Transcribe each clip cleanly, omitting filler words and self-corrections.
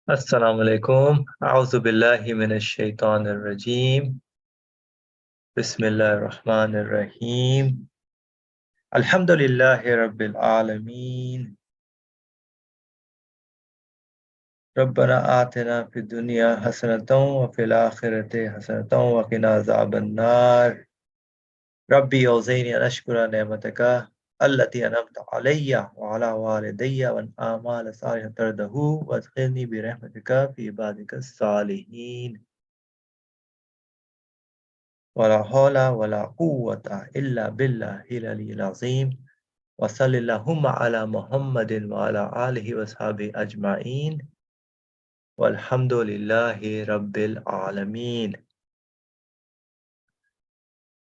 Assalamu alaikum. A'udhu billahi minash shaitanir rajim. Bismillahir rahmanir rahim. Alhamdulillahi rabbil alameen. Rabbana atina fid dunya hasanatan wa fil akhirati hasanatan wa qina azaban nar. Rabbi awzini an ashkura ni'mataka allati an'amta alayya wa ala walidayya wa an a'mala salihan tardahu wa adkhilni bi rahmatika fi ibadika salihin. ولا حول ولا قوة إلا بالله العلي العظيم وصل اللهم على محمد وعلى آله وصحبه أجمعين والحمد لله رب العالمين.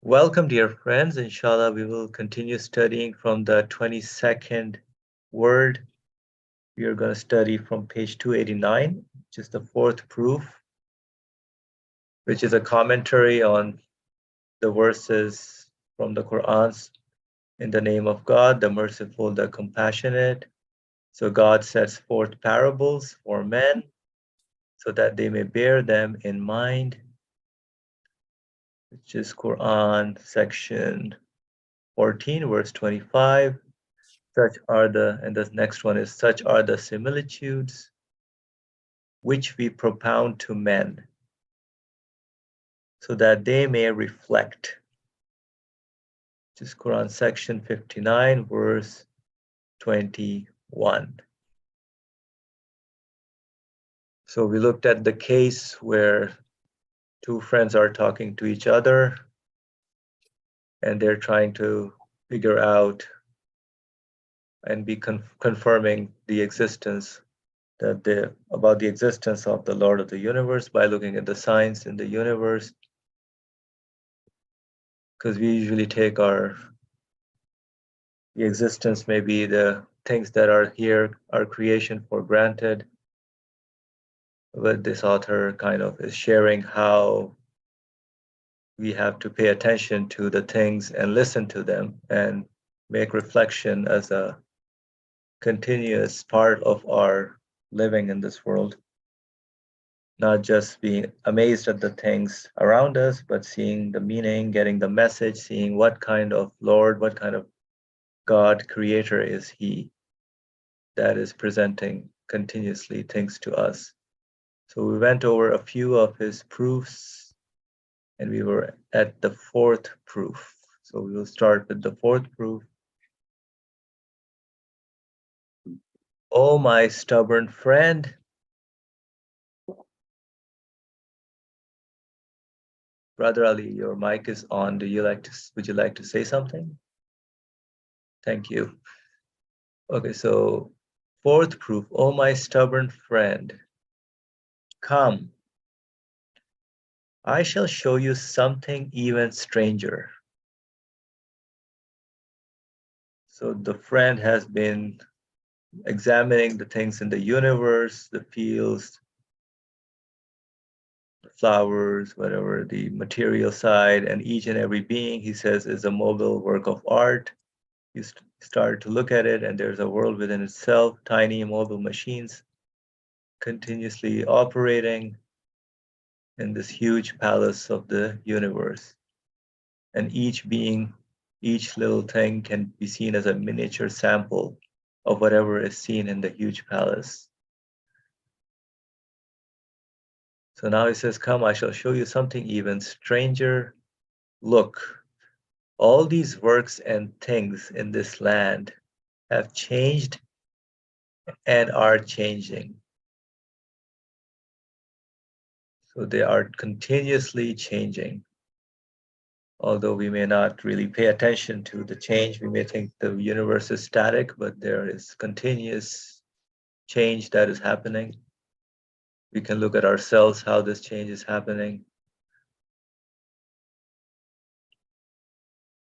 Welcome, dear friends. Inshallah, we will continue studying from the 22nd word. We are going to study from page 289, which is the fourth proof, which is a commentary on the verses from the Quran's in the name of God, the merciful, the compassionate. So God sets forth parables for men so that they may bear them in mind, which is Quran section 14, verse 25. And the next one is, such are the similitudes which we propound to men, so that they may reflect, which is Quran section 59, verse 21. So we looked at the case where two friends are talking to each other and they're trying to figure out and be confirming the existence about the existence of the Lord of the universe by looking at the signs in the universe, because we usually take the existence, maybe the things that are here, our creation, for granted. But this author kind of is sharing how we have to pay attention to the things and listen to them and make reflection as a continuous part of our living in this world, not just being amazed at the things around us, but seeing the meaning, getting the message, seeing what kind of Lord, what kind of God creator is he that is presenting continuously things to us. So we went over a few of his proofs and we were at the fourth proof. So we will start with the fourth proof. Oh, my stubborn friend. Brother Ali, your mic is on. Would you like to say something? Thank you. Okay, so fourth proof. Oh, my stubborn friend, come. I shall show you something even stranger. So the friend has been examining the things in the universe, the fields, the flowers, whatever, the material side, and each and every being, he says, is a mobile work of art. You start to look at it, and there's a world within itself, tiny mobile machines continuously operating in this huge palace of the universe. And each being, each little thing can be seen as a miniature sample of whatever is seen in the huge palace. So now he says, come, I shall show you something even stranger. Look, all these works and things in this land have changed and are changing. So they are continuously changing. Although we may not really pay attention to the change, we may think the universe is static, but there is continuous change that is happening. We can look at ourselves, how this change is happening.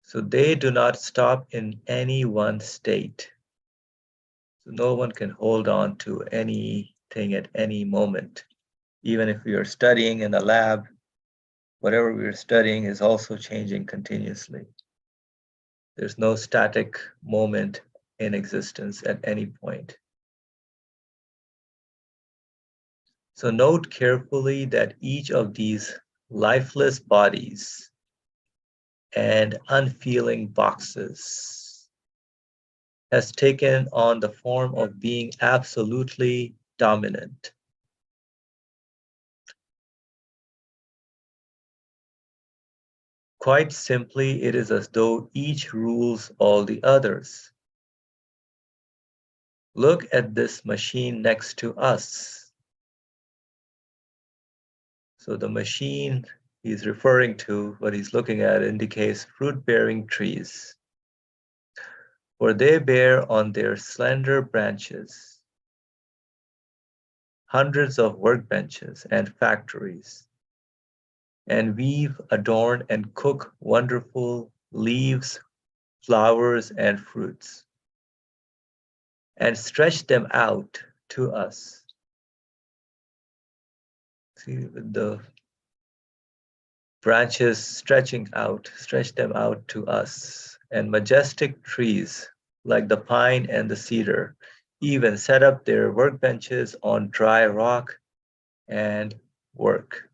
So they do not stop in any one state. So no one can hold on to anything at any moment. Even if we are studying in a lab, whatever we are studying is also changing continuously. There's no static moment in existence at any point. So note carefully that each of these lifeless bodies and unfeeling boxes has taken on the form of being absolutely dominant. Quite simply, it is as though each rules all the others. Look at this machine next to us. So the machine he's referring to, what he's looking at, indicates fruit-bearing trees, for they bear on their slender branches hundreds of workbenches and factories, and weave, adorn, and cook wonderful leaves, flowers, and fruits, and stretch them out to us. See, with the branches stretch them out to us, and majestic trees like the pine and the cedar even set up their workbenches on dry rock and work.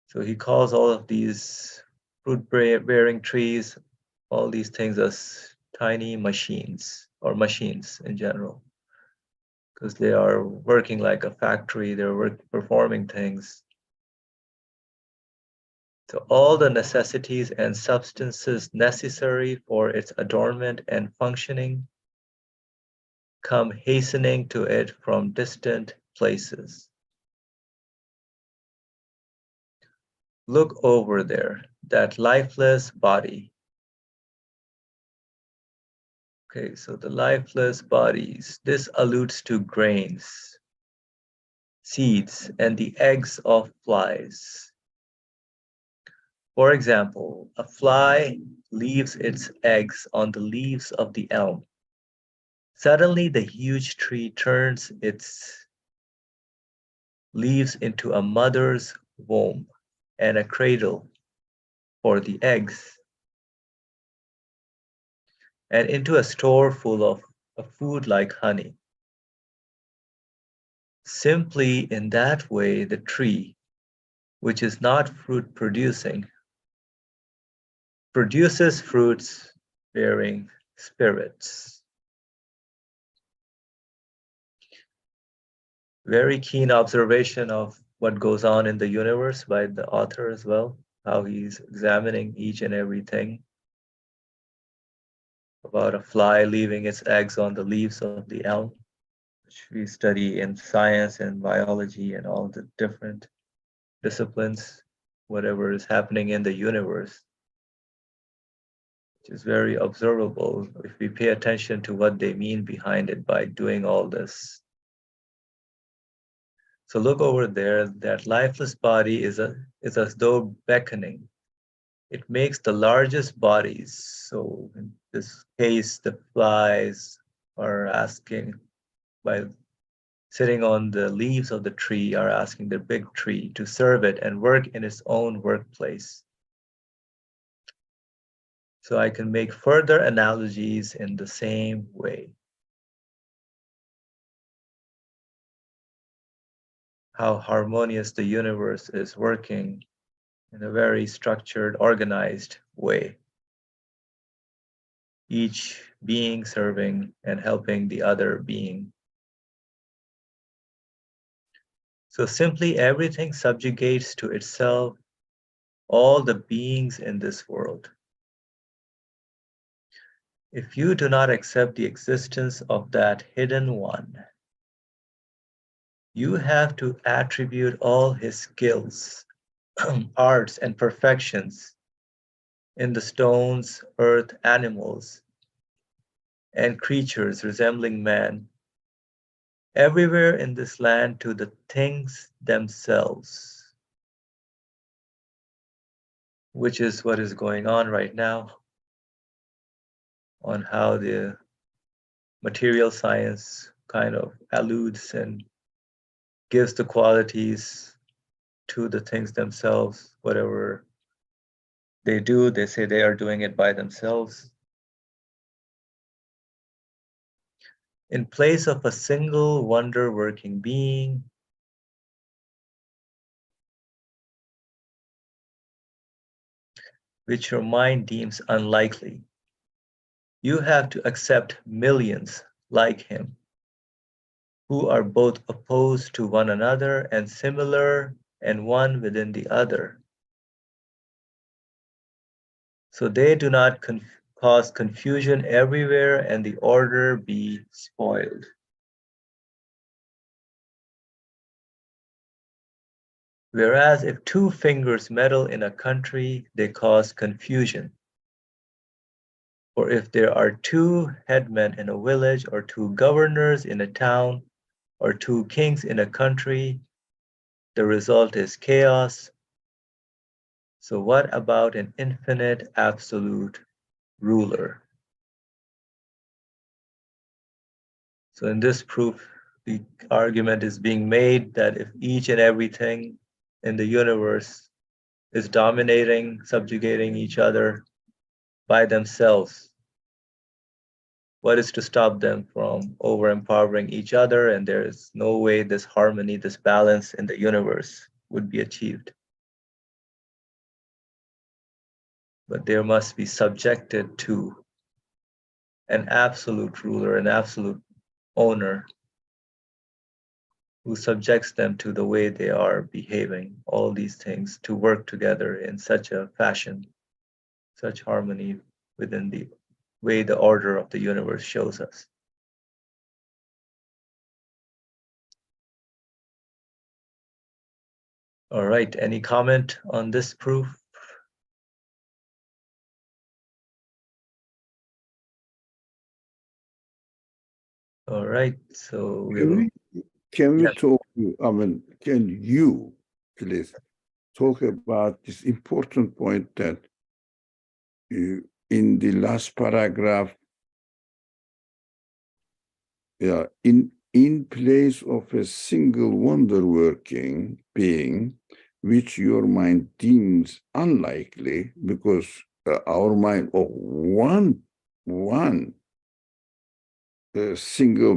So he calls all of these fruit-bearing trees, all these things as tiny machines, or machines in general, because they are working like a factory, they're performing things. So all the necessities and substances necessary for its adornment and functioning come hastening to it from distant places. Look over there, that lifeless body. Okay, so the lifeless bodies, this alludes to grains, seeds, and the eggs of flies. For example, a fly leaves its eggs on the leaves of the elm. Suddenly, the huge tree turns its leaves into a mother's womb and a cradle for the eggs, and into a store full of a food like honey. Simply in that way, the tree, which is not fruit producing, produces fruits bearing spirits. Very keen observation of what goes on in the universe by the author as well, how he's examining each and everything about a fly leaving its eggs on the leaves of the elm, which we study in science and biology and all the different disciplines, whatever is happening in the universe, which is very observable if we pay attention to what they mean behind it by doing all this. So look over there, that lifeless body is as though beckoning. It makes the largest bodies, so in this case, the flies are asking, by sitting on the leaves of the tree, are asking the big tree to serve it and work in its own workplace. So I can make further analogies in the same way. How harmonious the universe is working in a very structured, organized way. Each being serving and helping the other being. So simply everything subjugates to itself all the beings in this world. If you do not accept the existence of that hidden one, you have to attribute all his skills, arts, and perfections in the stones, earth, animals, and creatures resembling man, everywhere in this land, to the things themselves, which is what is going on right now, on how the material science kind of alludes and gives the qualities to the things themselves. Whatever they do, they say they are doing it by themselves. In place of a single wonder-working being, which your mind deems unlikely, you have to accept millions like him, who are both opposed to one another and similar and one within the other. So they do not cause confusion everywhere and the order be spoiled. Whereas if two fingers meddle in a country, they cause confusion. Or if there are two headmen in a village, or two governors in a town, or two kings in a country, the result is chaos. So what about an infinite absolute ruler? So in this proof, the argument is being made that if each and everything in the universe is dominating, subjugating each other by themselves, what is to stop them from over-empowering each other? And there is no way this harmony, this balance in the universe would be achieved. But there must be subjected to an absolute ruler, an absolute owner who subjects them to the way they are behaving, all these things to work together in such a fashion, such harmony within the way the order of the universe shows us. All right, any comment on this proof? All right, so we'll. Can we Yeah. talk, I mean, can you please talk about this important point that in the last paragraph, in place of a single wonder-working being, which your mind deems unlikely, because our mind of one single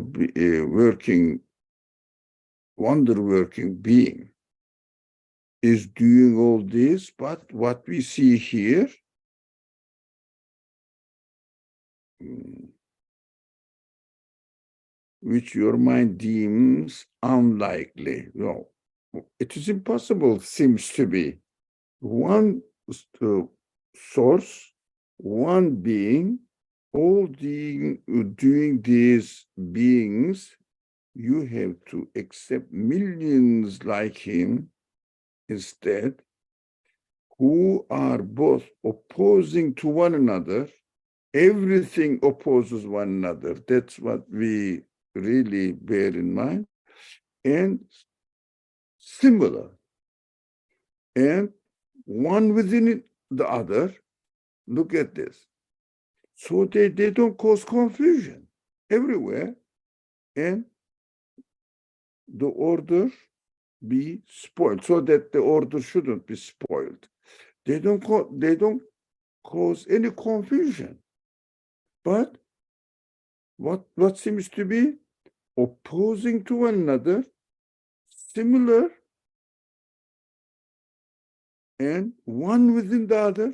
wonder-working being is doing all this, but what we see here, which your mind deems unlikely. No, it is impossible, seems to be. One source, one being, all doing these beings, you have to accept millions like him instead, who are both opposing to one another. Everything opposes one another. That's what we really bear in mind. And similar. And one within the other. Look at this. So they don't cause confusion everywhere. And the order be spoiled, so that the order shouldn't be spoiled. They don't cause any confusion. But what seems to be opposing to one another, similar, and one within the other,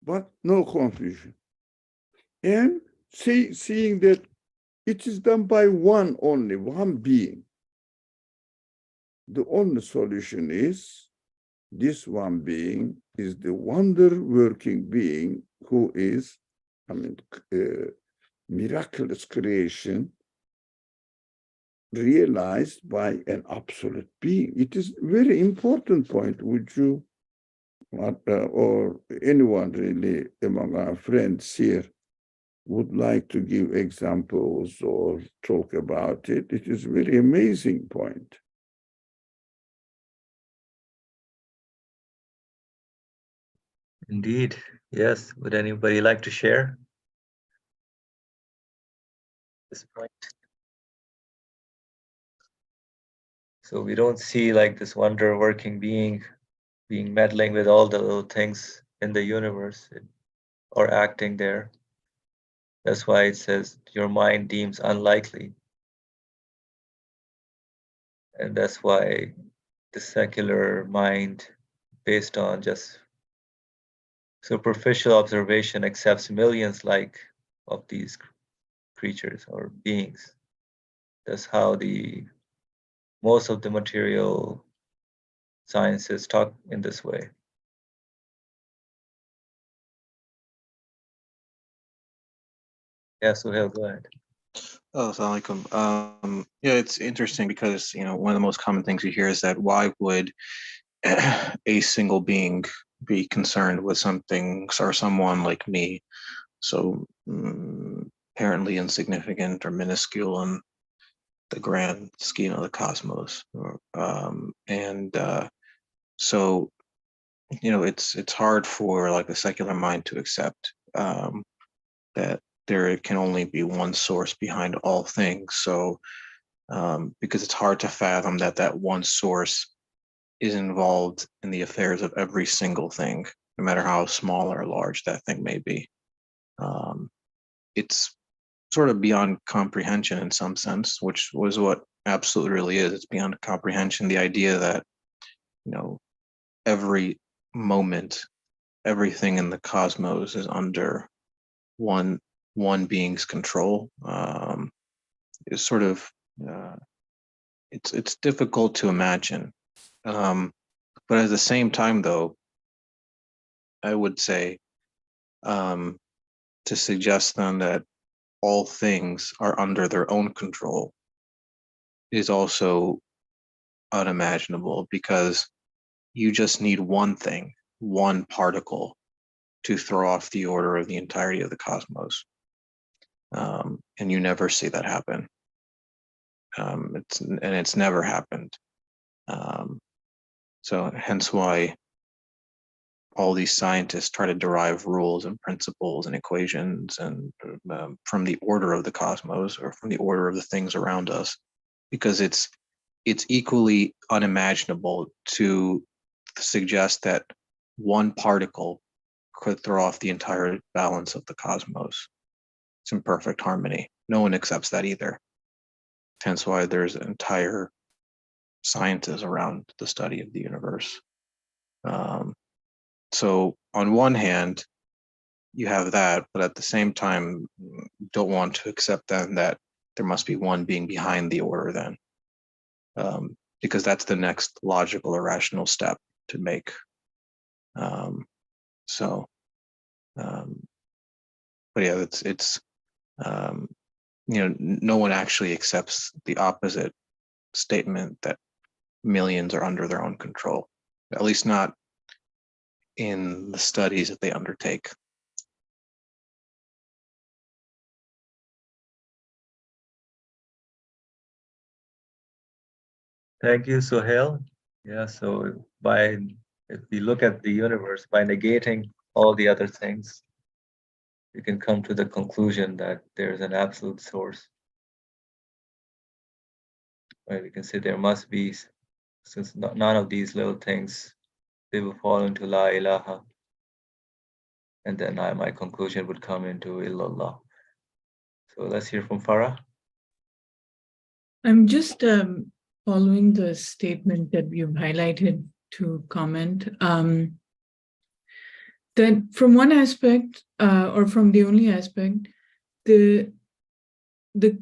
but no confusion. And seeing that it is done by one only, one being. The only solution is this one being is the wonder-working being who is, miraculous creation realized by an absolute being. It is a very important point. Would you, or anyone really among our friends here, would like to give examples or talk about it? It is a very amazing point. Indeed, yes. Would anybody like to share this point? So we don't see like this wonder working being meddling with all the little things in the universe or acting there. That's why it says your mind deems unlikely. And that's why the secular mind, based on just superficial observation, accepts millions like of these creatures or beings. That's how the most of the material sciences talk in this way. Yeah, Suhail, go ahead. Oh, assalamu alaikum. Yeah, it's interesting because, one of the most common things you hear is that why would a single being be concerned with something or someone like me, so apparently insignificant or minuscule in the grand scheme of the cosmos. So, it's hard for like the secular mind to accept that there can only be one source behind all things. So, because it's hard to fathom that one source is involved in the affairs of every single thing, no matter how small or large that thing may be. It's sort of beyond comprehension in some sense, which was what absolute really is. It's beyond comprehension. The idea that, every moment, everything in the cosmos is under one being's control, is sort of it's difficult to imagine. But at the same time, though, I would say, to suggest then that all things are under their own control is also unimaginable, because you just need one thing, one particle, to throw off the order of the entirety of the cosmos. And you never see that happen. It's never happened. So hence why all these scientists try to derive rules and principles and equations and from the order of the cosmos or from the order of the things around us, because it's equally unimaginable to suggest that one particle could throw off the entire balance of the cosmos. It's in perfect harmony. No one accepts that either. Hence why there's entire sciences around the study of the universe. So on one hand, you have that, but at the same time, don't want to accept then that there must be one being behind the order then, because that's the next logical or rational step to make. But yeah, it's no one actually accepts the opposite statement that millions are under their own control, at least not in the studies that they undertake. Thank you, Suhail. Yeah, so if we look at the universe, by negating all the other things, we can come to the conclusion that there's an absolute source. Right? We can say there must be, since none of these little things, they will fall into La ilaha. And then my conclusion would come into illallah. So let's hear from Farah. I'm just following the statement that you've highlighted to comment. That from one aspect, or from the only aspect, the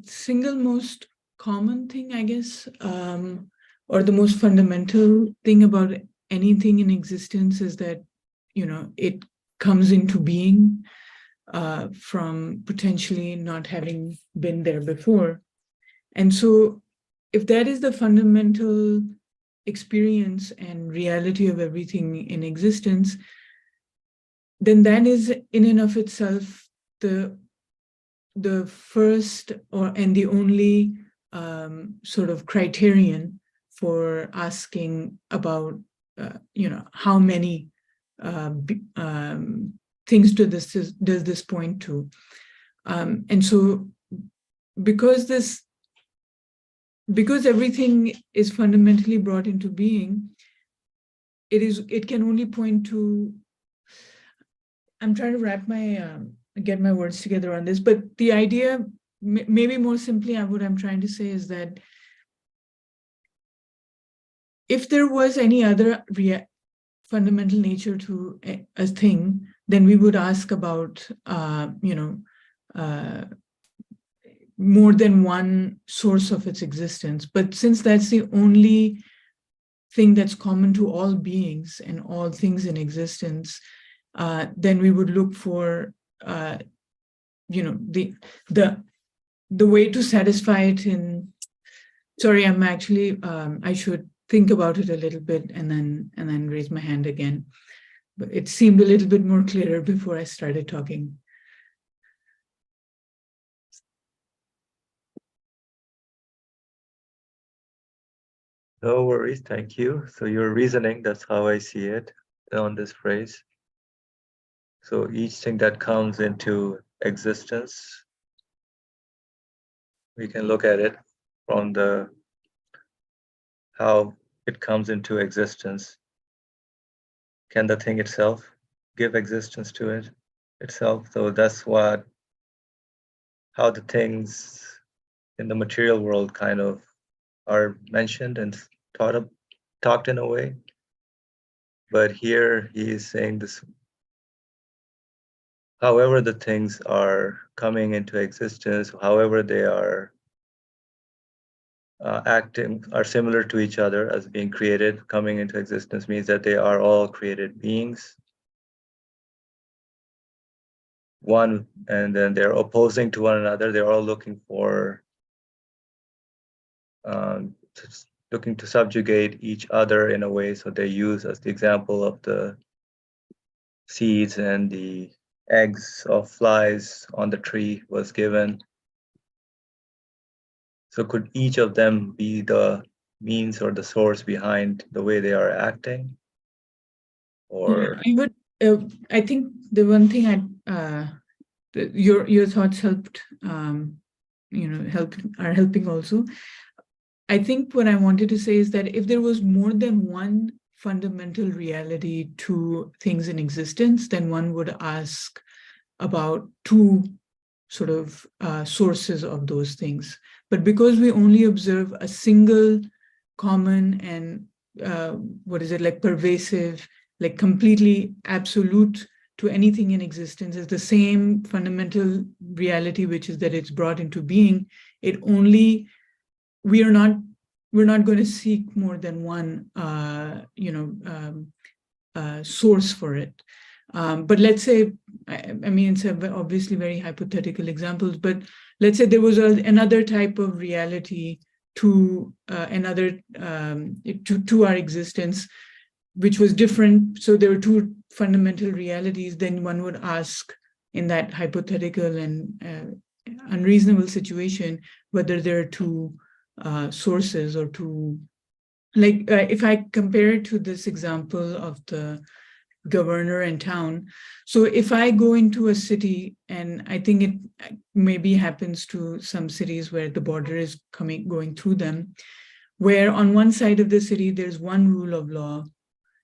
single most common thing, I guess, or the most fundamental thing about anything in existence is that, it comes into being from potentially not having been there before. And so if that is the fundamental experience and reality of everything in existence, then that is in and of itself the first and the only sort of criterion for asking about, how many things does this point to. And so because everything is fundamentally brought into being, it can only point to, I'm trying to wrap my get my words together on this, but the idea, maybe more simply, what I'm trying to say is that if there was any other fundamental nature to a thing, then we would ask about, more than one source of its existence. But since that's the only thing that's common to all beings and all things in existence, then we would look for, the way to satisfy it in. Sorry, I'm actually, I should think about it a little bit and then raise my hand again. But it seemed a little bit more clearer before I started talking. No worries, thank you. So your reasoning, that's how I see it on this phrase. So each thing that comes into existence, we can look at it from how it comes into existence. Can the thing itself give existence to it itself? So that's how the things in the material world kind of are mentioned and talked in a way. But here he is saying this, however the things are coming into existence, however they are acting, are similar to each other as being created. Coming into existence means that they are all created beings. One, and then they're opposing to one another. They're all looking for, looking to subjugate each other in a way. So they use as the example of the seeds and the eggs of flies on the tree was given. So could each of them be the means or the source behind the way they are acting? Or I would. I think the one thing your thoughts helped. Are helping also. I think what I wanted to say is that if there was more than one fundamental reality to things in existence, then one would ask about two sort of sources of those things. But because we only observe a single common and pervasive, like completely absolute to anything in existence, is the same fundamental reality, which is that it's brought into being, we're not going to seek more than one source for it. But let's say, I mean, it's obviously very hypothetical examples, but let's say there was another type of reality to to our existence, which was different. So there were two fundamental realities. Then one would ask, in that hypothetical and unreasonable situation, whether there are two sources or two. Like if I compare it to this example of the governor and town. So if I go into a city, and I think it maybe happens to some cities where the border is going through them, where on one side of the city, there's one rule of law,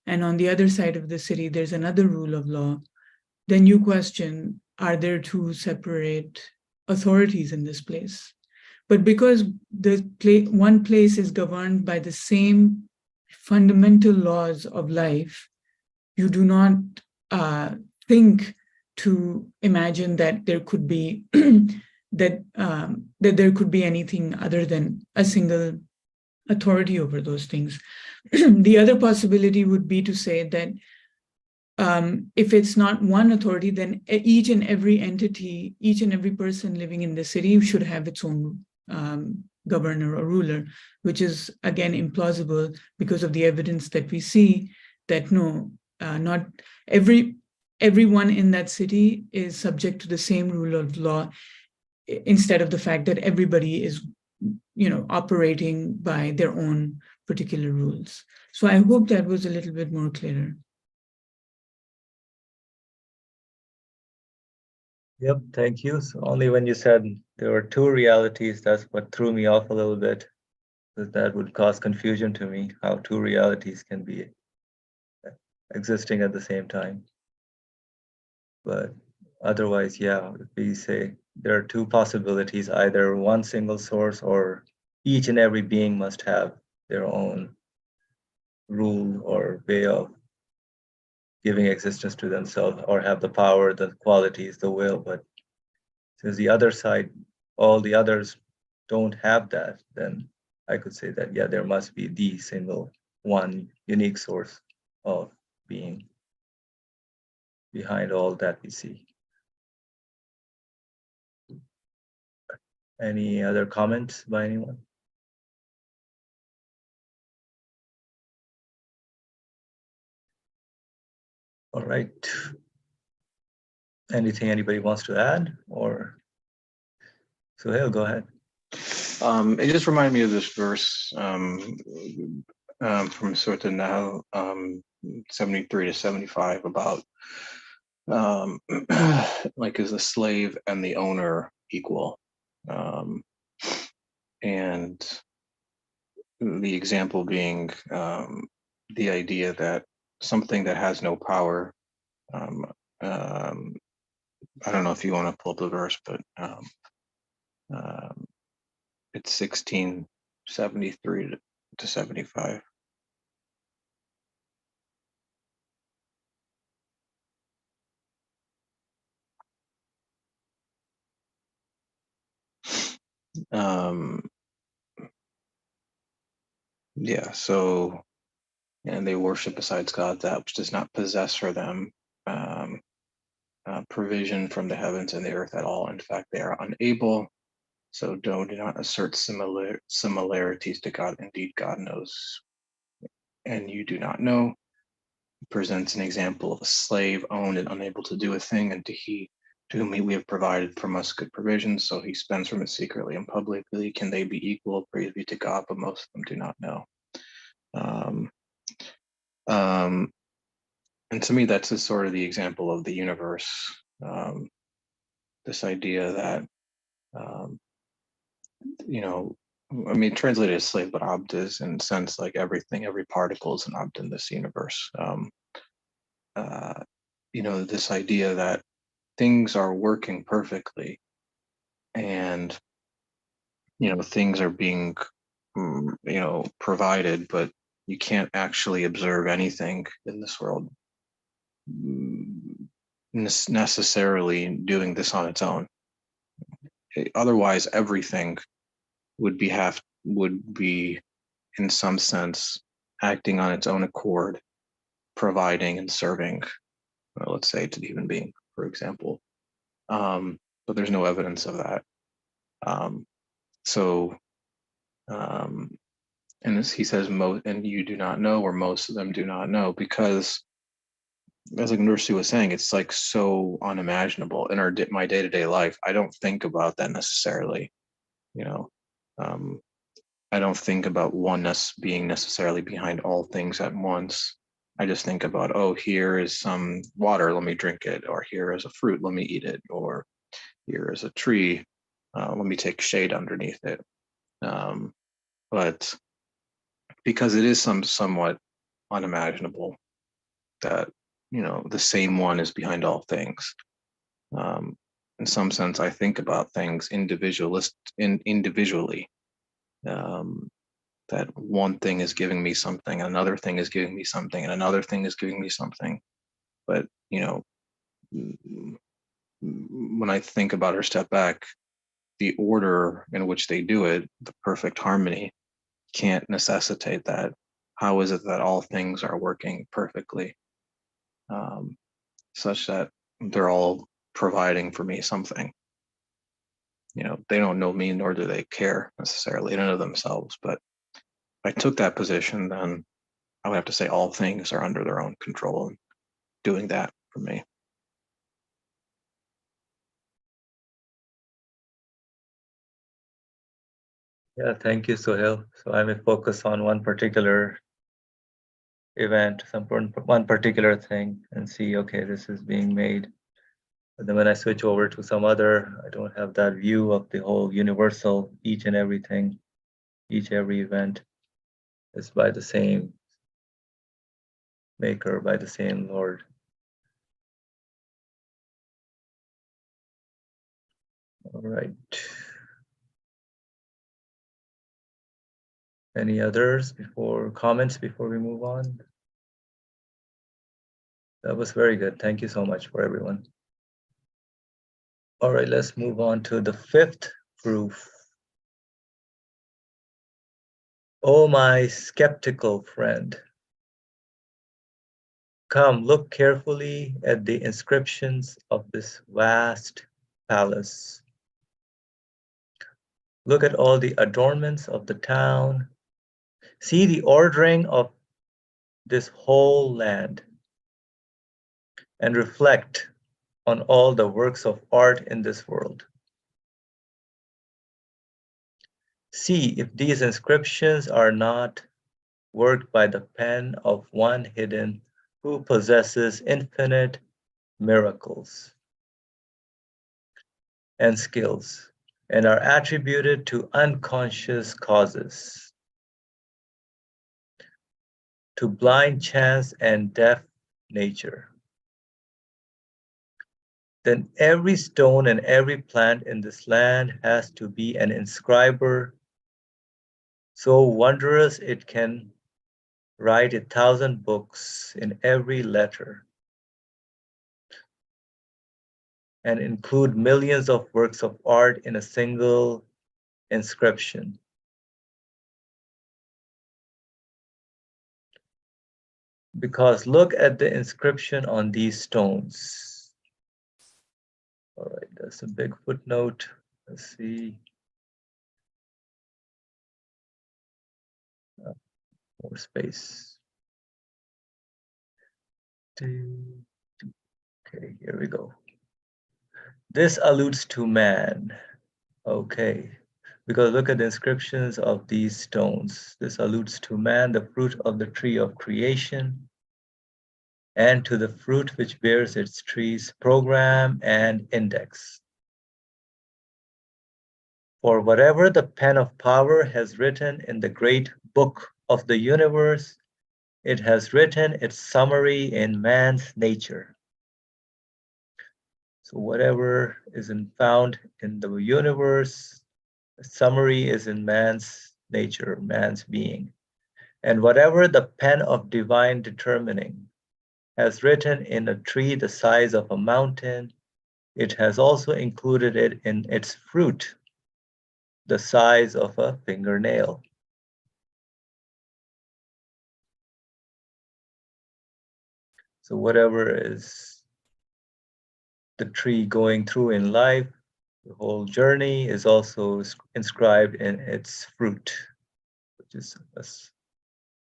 and on the other side of the city, there's another rule of law, then you question, are there two separate authorities in this place? But because one place is governed by the same fundamental laws of life, you do not think to imagine that there could be that there could be anything other than a single authority over those things. The other possibility would be to say that if it's not one authority, then each and every entity, each and every person living in the city should have its own governor or ruler, which is again implausible because of the evidence that we see that not everyone in that city is subject to the same rule of law, instead of the fact that everybody is, operating by their own particular rules. So I hope that was a little bit more clearer. Yep, thank you. So only when you said there were two realities, that's what threw me off a little bit, because that would cause confusion to me, how two realities can be existing at the same time. But Otherwise, yeah, if we say there are two possibilities, either one single source or each and every being must have their own rule or way of giving existence to themselves or have the power, the qualities, the will. But since the other side, all the others don't have that, then I could say that, yeah, there must be the single one unique source of being behind all that we see. Any other comments by anyone? All right. Anything anybody wants to add, or Suhail, go ahead. It just reminded me of this verse from Surah Now 73 to 75 about like, is the slave and the owner equal? And the example being the idea that something that has no power, I don't know if you want to pull up the verse, but it's 1673 to 75. Yeah, so, and they worship besides God that which does not possess for them provision from the heavens and the earth at all. In fact, they are unable. So do not assert similarities to God. Indeed, God knows, and you do not know. He presents an example of a slave owned and unable to do a thing, and to whom we have provided from us good provisions, so he spends from it secretly and publicly. Can they be equal? Praise be to God, but most of them do not know. And to me, that's just sort of the example of the universe. This idea that, you know, I mean, translated as slave, but abd is in a sense like everything, every particle is an abd in this universe. You know, this idea that things are working perfectly and, you know, things are being, you know, provided, but you can't actually observe anything in this world necessarily doing this on its own. Otherwise, everything would be in some sense acting on its own accord, providing and serving, let's say, to the human being, for example. But there's no evidence of that. And as he says, and you do not know, or most of them do not know, because as like Nursi was saying, it's like so unimaginable in my day-to-day life. I don't think about that necessarily, you know. I don't think about oneness being necessarily behind all things at once. I just think about, oh, here is some water, let me drink it, or here is a fruit, let me eat it, or here is a tree, let me take shade underneath it. But because it is somewhat unimaginable that, you know, the same one is behind all things. In some sense, I think about things individually. That one thing is giving me something, another thing is giving me something, and another thing is giving me something. But, you know, when I think about or step back, the order in which they do it, the perfect harmony, can't necessitate that. How is it that all things are working perfectly, such that they're all providing for me something? You know, they don't know me, nor do they care necessarily. They don't know themselves. But if I took that position, then I would have to say all things are under their own control and doing that for me. Yeah, thank you, Suhail. So I may focus on one particular event, one particular thing, and see, okay, this is being made. But then when I switch over to some other, I don't have that view of the whole universal, each and everything, every event is by the same maker, by the same Lord. All right. Any others comments before we move on? That was very good. Thank you so much for everyone. All right, let's move on to the fifth proof. Oh, my skeptical friend. Come, look carefully at the inscriptions of this vast palace. Look at all the adornments of the town. See the ordering of this whole land, and reflect on all the works of art in this world. See if these inscriptions are not worked by the pen of one hidden who possesses infinite miracles and skills, and are attributed to unconscious causes, to blind chance and deaf nature. Then every stone and every plant in this land has to be an inscriber so wondrous it can write 1,000 books in every letter and include millions of works of art in a single inscription. Because look at the inscription on these stones. All right, that's a big footnote. Let's see. More space. Okay, here we go. This alludes to man. Okay, because look at the inscriptions of these stones. This alludes to man, the fruit of the tree of creation, and to the fruit which bears its tree's program and index. For whatever the pen of power has written in the great book of the universe, it has written its summary in man's nature. So whatever is found in the universe, the summary is in man's nature, man's being. And whatever the pen of divine determining has written in a tree the size of a mountain, it has also included it in its fruit, the size of a fingernail. So whatever is the tree going through in life, the whole journey is also inscribed in its fruit, which is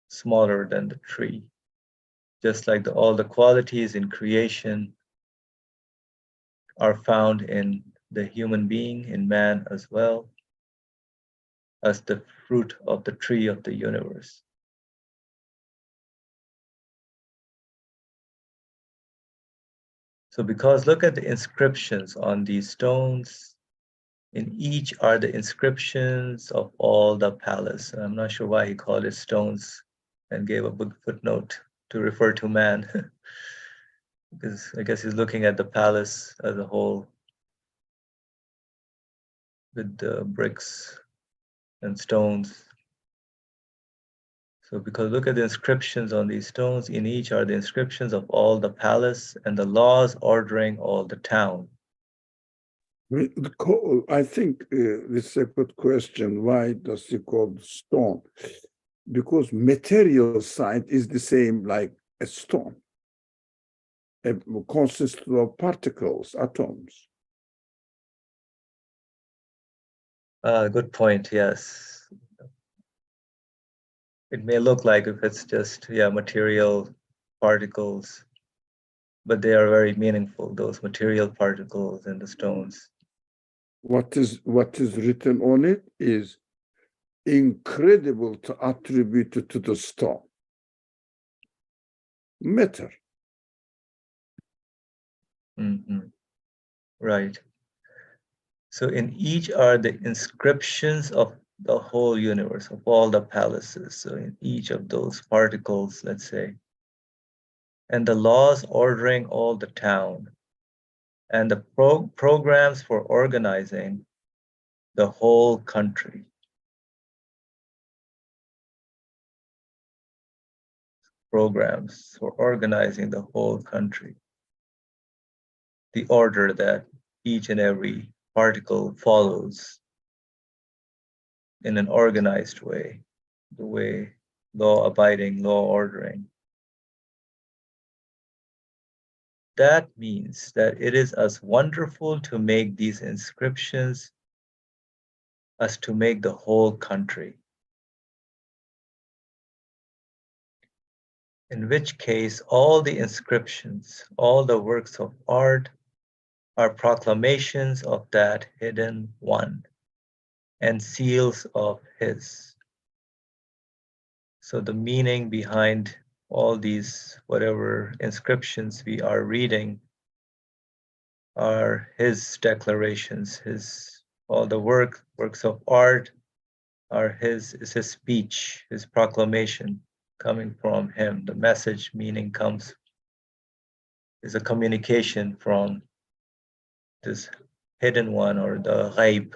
smaller than the tree. Just like all the qualities in creation are found in the human being, in man as well, as the fruit of the tree of the universe. So because look at the inscriptions on these stones, in each are the inscriptions of all the palace. I'm not sure why he called it stones and gave a big footnote to refer to man, because I guess he's looking at the palace as a whole with the bricks and stones. So because look at the inscriptions on these stones, in each are the inscriptions of all the palace and the laws ordering all the town. I think the second question, why does he call stone? Because material side is the same like a stone. It consists of particles, atoms. Good point, yes. It may look like if it's just, material particles, but they are very meaningful, those material particles in the stones. What is written on it is incredible to attribute it to the stone. Matter. Mm-hmm. Right. So in each are the inscriptions of the whole universe, of all the palaces. So in each of those particles, let's say, and the laws ordering all the town. and the programs for organizing the whole country. Programs for organizing the whole country. The order that each and every particle follows in an organized way, the way law-abiding, law-ordering. That means that it is as wonderful to make these inscriptions as to make the whole country. In which case, all the inscriptions, all the works of art are proclamations of that hidden one and seals of his. So the meaning behind all these, whatever inscriptions we are reading, are his declarations, all the works of art are is his speech, his proclamation coming from him. The message meaning is a communication from this hidden one, or the ghaib,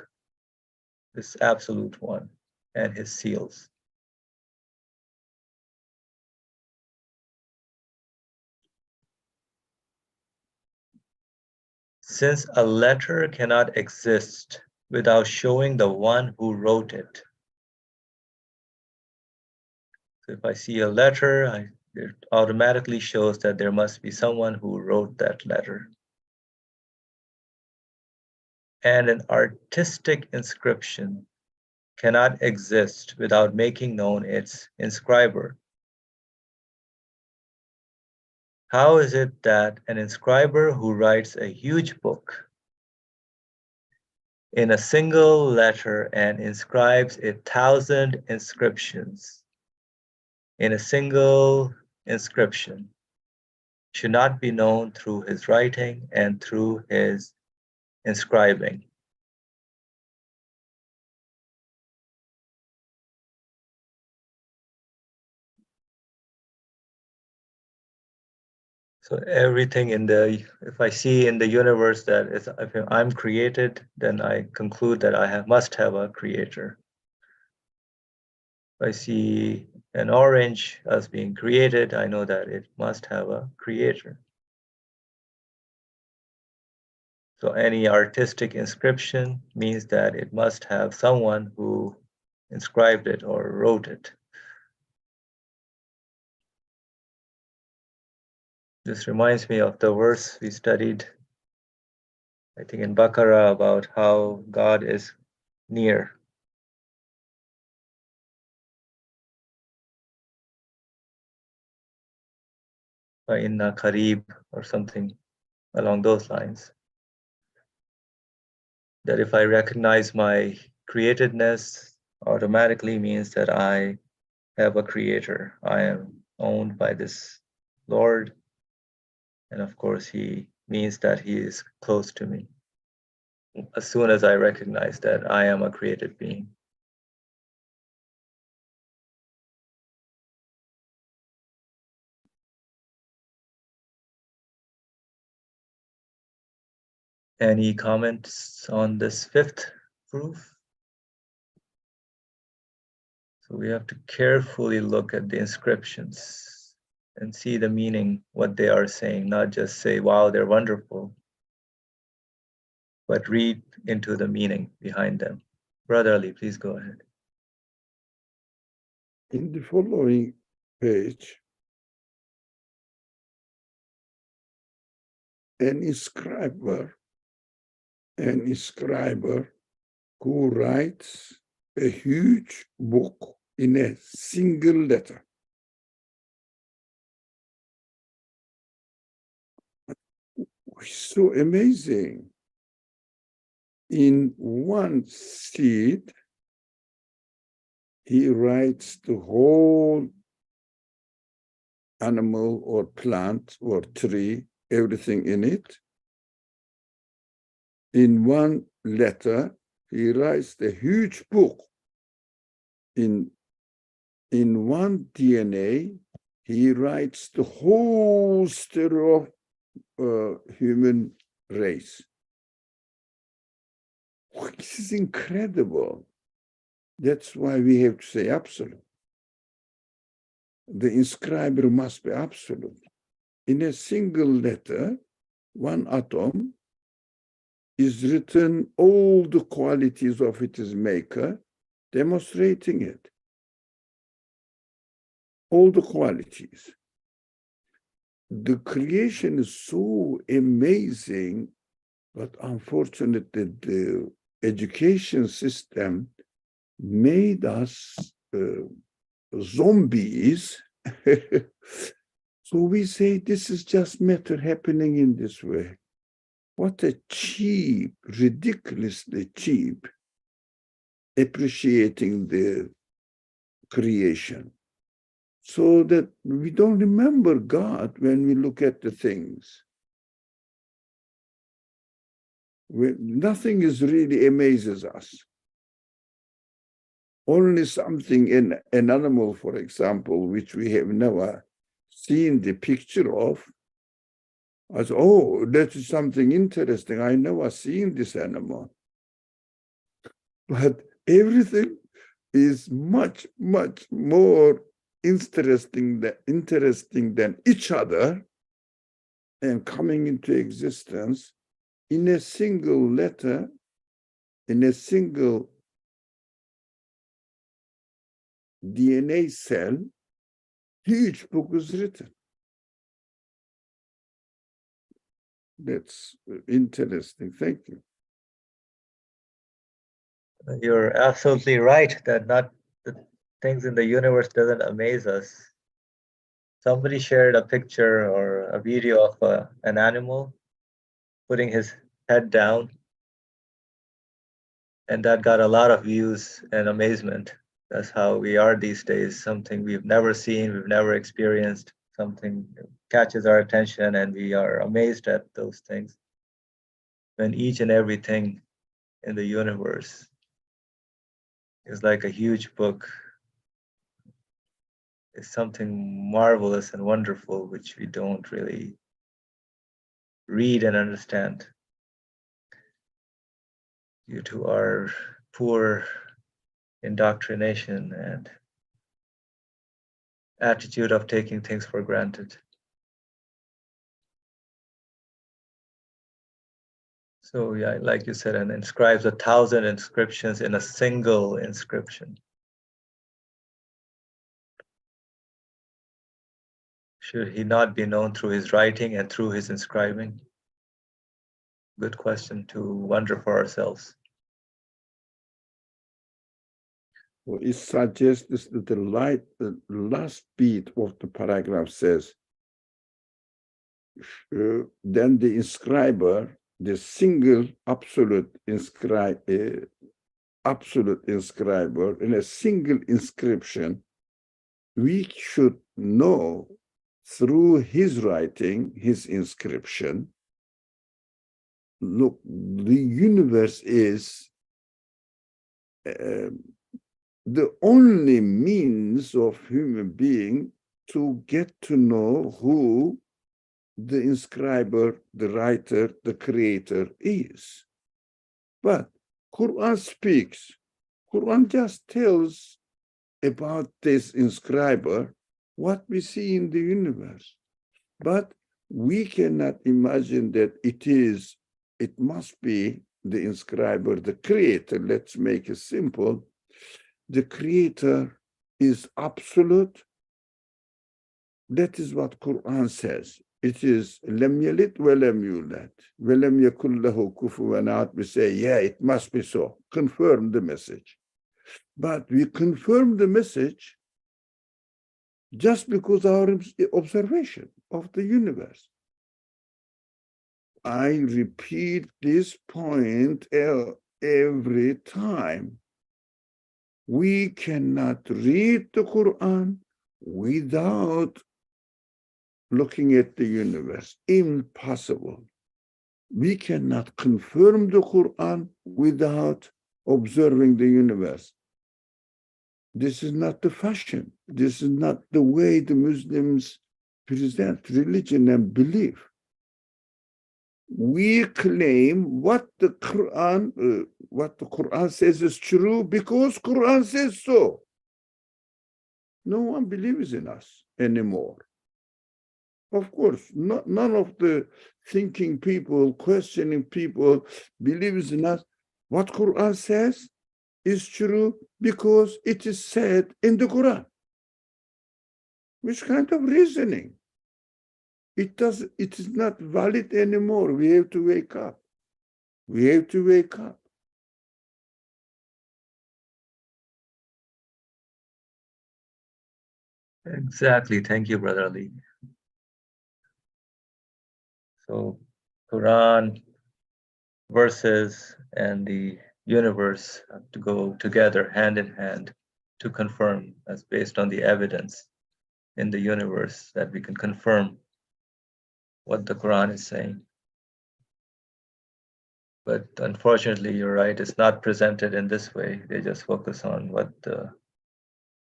this absolute one, and his seals. Since a letter cannot exist without showing the one who wrote it. So if I see a letter, it automatically shows that there must be someone who wrote that letter. And an artistic inscription cannot exist without making known its inscriber. How is it that an inscriber who writes a huge book in a single letter and inscribes 1,000 inscriptions in a single inscription should not be known through his writing and through his inscribing? So everything if I see in the universe that if I'm created, then I conclude that I must have a creator. If I see an orange as being created, I know that it must have a creator. So any artistic inscription means that it must have someone who inscribed it or wrote it. This reminds me of the verse we studied, I think in Baqarah, about how God is near. Inna Qareeb, or something along those lines. That if I recognize my createdness, automatically means that I have a creator. I am owned by this Lord. And of course, he means that he is close to me. As soon as I recognize that I am a created being. Any comments on this fifth proof? So we have to carefully look at the inscriptions and see the meaning, what they are saying, not just say, wow, they're wonderful, but read into the meaning behind them. Brother Ali, please go ahead. In the following page, an inscriber who writes a huge book in a single letter. So amazing. In one seed, he writes the whole animal or plant or tree, everything in it. In one letter, he writes the huge book. In one DNA, he writes the whole story of human race. This is incredible. That's why we have to say absolute. The inscriber must be absolute. In a single letter, one atom is written all the qualities of its maker, demonstrating it. All the qualities. The creation is so amazing, but unfortunately, the education system made us zombies. So we say this is just matter happening in this way. What a cheap, ridiculously cheap appreciating the creation. So that we don't remember God when we look at the things. Nothing is really amazes us. Only something in an animal, for example, which we have never seen the picture of, as, oh, that is something interesting. I never seen this animal. But everything is much, much more interesting than each other and coming into existence in a single letter, in a single DNA cell. Huge book is written. That's interesting. Thank you. You're absolutely right that not the things in the universe doesn't amaze us. Somebody shared a picture or a video of an animal putting his head down, and that got a lot of views and amazement. That's how we are these days. Something we've never seen, we've never experienced, something catches our attention and we are amazed at those things. When each and everything in the universe is like a huge book, is something marvelous and wonderful which we don't really read and understand due to our poor indoctrination and attitude of taking things for granted. So yeah, like you said, and inscribes 1,000 inscriptions in a single inscription. Should he not be known through his writing and through his inscribing? Good question to wonder for ourselves. Well, it suggests that the last beat of the paragraph says, then the inscriber, the single absolute inscriber in a single inscription, we should know through his writing, his inscription, look, the universe is the only means of human being to get to know who the inscriber, the writer, the creator is. But Quran speaks. Quran just tells about this inscriber what we see in the universe. But we cannot imagine that it must be the inscriber, the creator. Let's make it simple. The creator is absolute. That is what Quran says. It is lam yalid wa lam yulad wa lam yakul lahu kufuwan ahad. We say, yeah, it must be so. Confirm the message. But we confirm the message just because our observation of the universe. I repeat this point every time. We cannot read the Quran without looking at the universe. Impossible. We cannot confirm the Quran without observing the universe. This is not the fashion. This is not the way the Muslims present religion and belief. we claim what the Quran says is true because Quran says so. No one believes in us anymore. Of course, none of the thinking people, questioning people believes in us. What Quran says is true because it is said in the Quran. Which kind of reasoning? It is not valid anymore. We have to wake up. We have to wake up. Exactly. Thank you, Brother Ali. So, Quran verses and the universe have to go together hand in hand to confirm. That's based on the evidence in the universe that we can confirm what the Quran is saying. But unfortunately, you're right, it's not presented in this way. They just focus on what the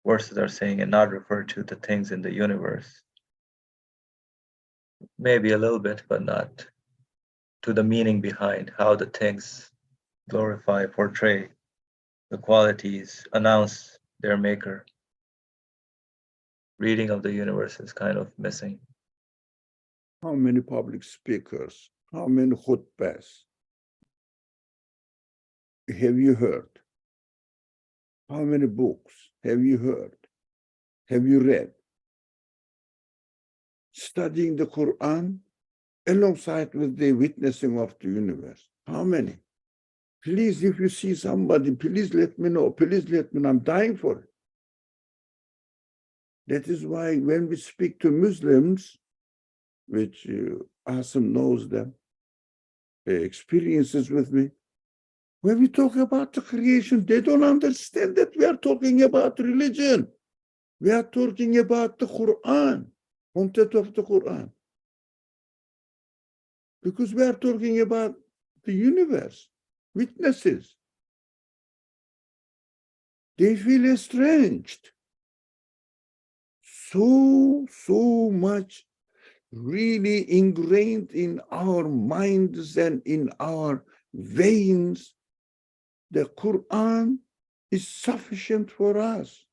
verses are saying and not refer to the things in the universe. Maybe a little bit, but not to the meaning behind how the things glorify, portray the qualities, announce their maker. Reading of the universe is kind of missing. How many public speakers, how many khutbahs have you heard? How many books have you heard? Have you read? Studying the Quran alongside with the witnessing of the universe. How many? Please, if you see somebody, please let me know. Please let me know. I'm dying for it. That is why when we speak to Muslims, which Asim knows them, experiences with me, when we talk about the creation, they don't understand that we are talking about religion. We are talking about the Quran, content of the Quran. Because we are talking about the universe, witnesses. They feel estranged. So much really ingrained in our minds and in our veins. The Quran is sufficient for us.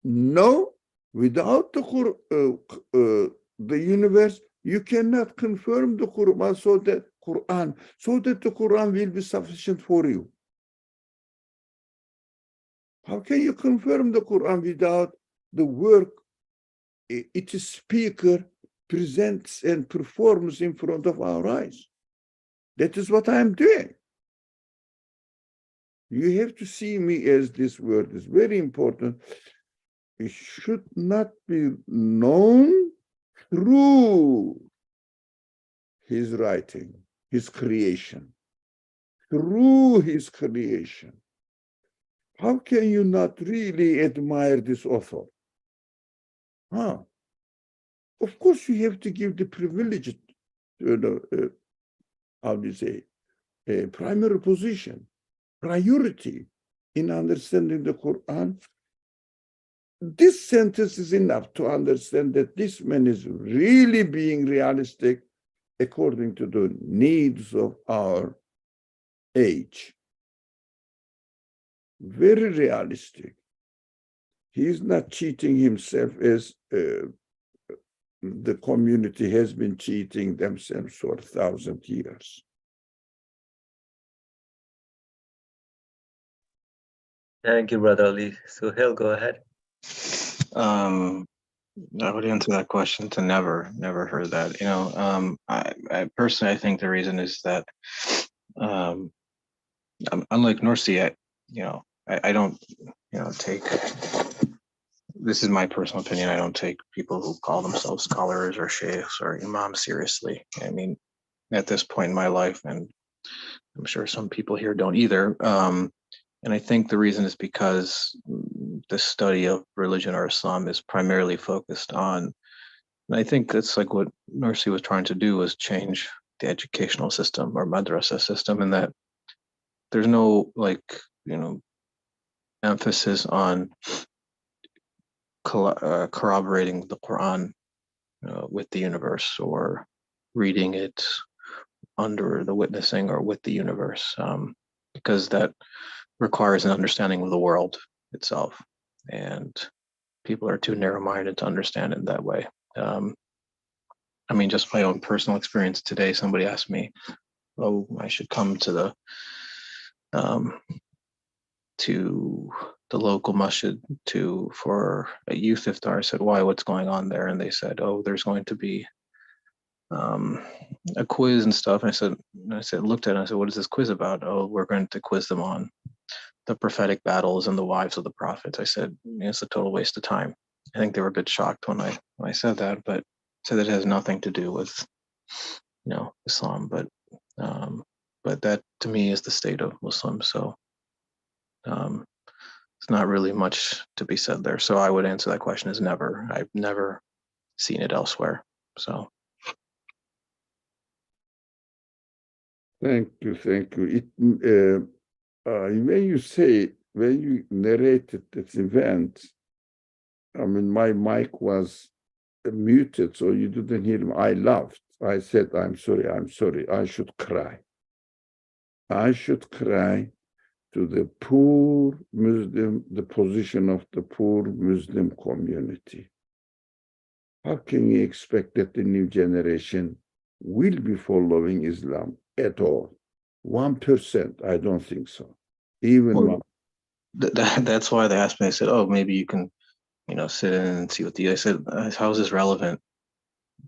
No, without the universe, you cannot confirm the Quran so that the Quran will be sufficient for you. How can you confirm the Quran without the work its speaker presents and performs in front of our eyes? That is what I'm doing. You have to see me as this word is very important. It should not be known through his writing, his creation, through his creation. How can you not really admire this author? Huh? Of course, you have to give the privilege, how do you say, a primary position, priority in understanding the Quran. This sentence is enough to understand that this man is really being realistic according to the needs of our age. Very realistic. He is not cheating himself as the community has been cheating themselves for 1,000 years. Thank you, Brother Ali. Suhail, go ahead. I would answer that question to never heard that. I personally, I think the reason is that, unlike Nursi, I don't, take, this is my personal opinion, I don't take people who call themselves scholars or sheikhs or imams seriously. I mean, at this point in my life, and I'm sure some people here don't either. And I think the reason is because the study of religion or Islam is primarily focused on, and I think that's like what Nursi was trying to do, was change the educational system or madrasa system, and that there's no emphasis on corroborating the Quran with the universe, or reading it under the witnessing or with the universe, because that requires an understanding of the world itself, and people are too narrow-minded to understand it that way. I mean, just my own personal experience today, somebody asked me, oh, I should come to the local masjid for a youth iftar. I said, why, what's going on there? And they said, oh, there's going to be a quiz and stuff. And I said, looked at it and I said, what is this quiz about? Oh, we're going to quiz them on the prophetic battles and the wives of the prophets. I said, it's a total waste of time. I think they were a bit shocked when I said that, but said that it has nothing to do with, Islam, but that to me is the state of Muslims. So it's not really much to be said there. So I would answer that question as never. I've never seen it elsewhere. So. Thank you. When you narrated this event, I mean, my mic was muted, so you didn't hear me. I laughed. I said, I'm sorry. I should cry. I should cry to the poor Muslim, the position of the poor Muslim community. How can you expect that the new generation will be following Islam at all? 1%, I don't think so. Even that's why they asked me. I said, oh, maybe you can, sit in and see what I said, how is this relevant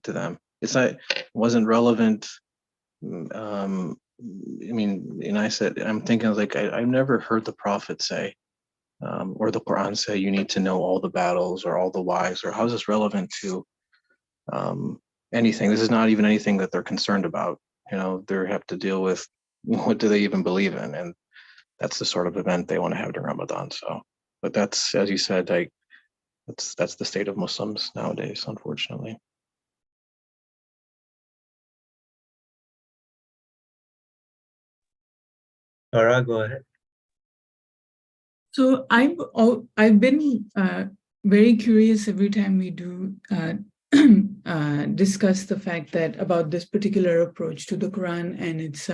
to them? It wasn't relevant. I mean, and I said, I'm thinking like, I've never heard the Prophet say, or the Quran say, you need to know all the battles or all the wives, or how is this relevant to anything? This is not even anything that they're concerned about. They have to deal with what do they even believe in, and that's the sort of event they want to have during Ramadan. So, but that's, as you said, that's the state of Muslims nowadays, unfortunately. Farah, go ahead. So I've been very curious every time we do discuss the fact that about this particular approach to the Quran and its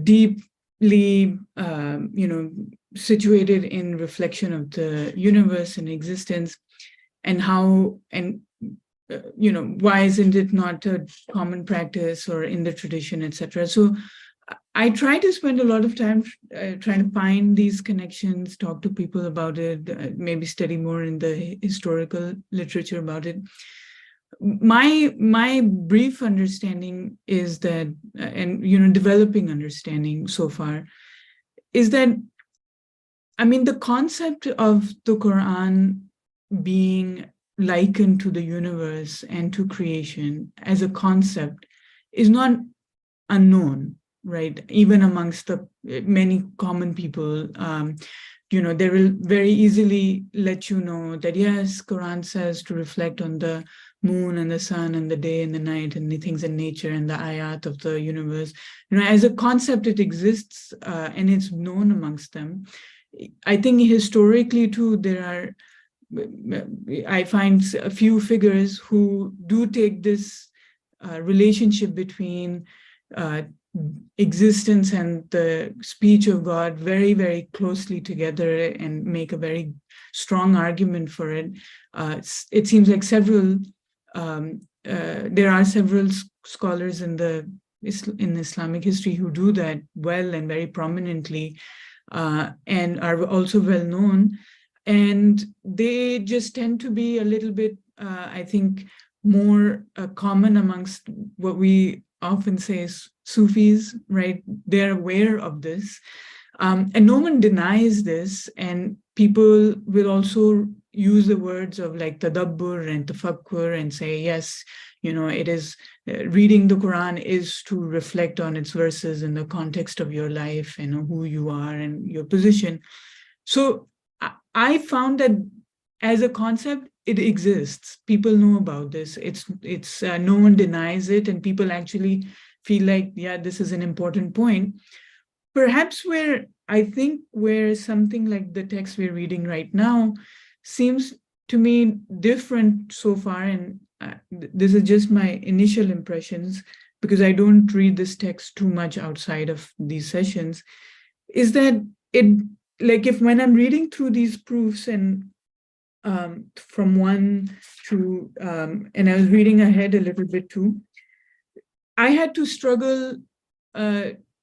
deeply, situated in reflection of the universe and existence, and how, and why isn't it not a common practice or in the tradition, etc. So I try to spend a lot of time trying to find these connections, talk to people about it, maybe study more in the historical literature about it. My brief understanding is that, and developing understanding so far, is that, I mean, the concept of the Quran being likened to the universe and to creation as a concept is not unknown, right? Even amongst the many common people, they will very easily let you know that, yes, Quran says to reflect on the moon and the sun and the day and the night and the things in nature and the ayat of the universe. As a concept, it exists and it's known amongst them. I think historically too, I find a few figures who do take this relationship between existence and the speech of God very, very closely together and make a very strong argument for it. It seems like there are several scholars in Islamic history who do that well and very prominently, and are also well known. And they just tend to be a little bit, I think, more common amongst what we often say is Sufis, right? They're aware of this. And no one denies this. And people will also use the words of like tadabbur and tafakkur and say, yes, it is reading the Quran is to reflect on its verses in the context of your life and who you are and your position. So I found that as a concept, it exists. People know about this. It's no one denies it, and people actually feel like, yeah, this is an important point. Perhaps where something like the text we're reading right now seems to me different so far, and this is just my initial impressions because I don't read this text too much outside of these sessions, is that it, like, if when I'm reading through these proofs and from 1 to, and I was reading ahead a little bit too, I had to struggle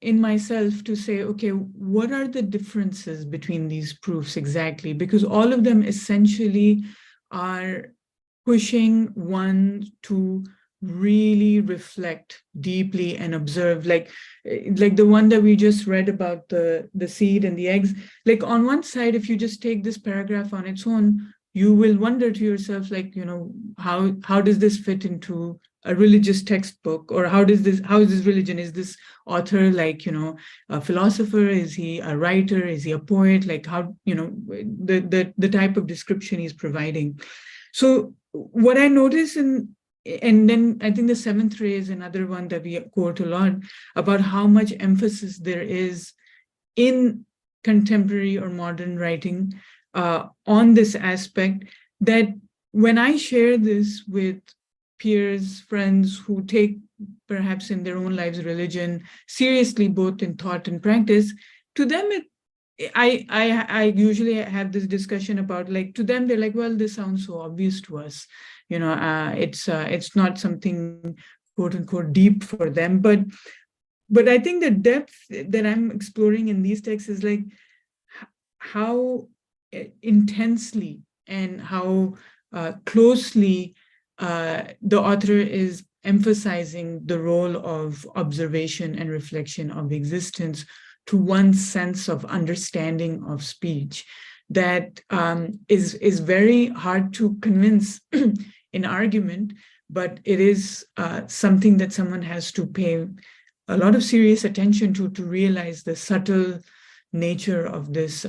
in myself to say, okay, what are the differences between these proofs exactly? Because all of them essentially are pushing one to really reflect deeply and observe, like the one that we just read about the seed and the eggs. Like on one side, if you just take this paragraph on its own, you will wonder to yourself, like, you know, how does this fit into a religious textbook, or how is this religion? Is this author, like, you know, a philosopher? Is he a writer? Is he a poet? Like, how, you know, the type of description he's providing. So what I notice and then I think the 7th ray is another one that we quote a lot about how much emphasis there is in contemporary or modern writing on this aspect, that when I share this with peers, friends who take perhaps in their own lives religion seriously, both in thought and practice, to them I usually have this discussion about, like, to them they're like, well, this sounds so obvious to us, you know, it's not something quote unquote deep for them, but I think the depth that I'm exploring in these texts is like how intensely and how closely the author is emphasizing the role of observation and reflection of existence to one's sense of understanding of speech, that is very hard to convince in argument, but it is something that someone has to pay a lot of serious attention to realize the subtle nature of this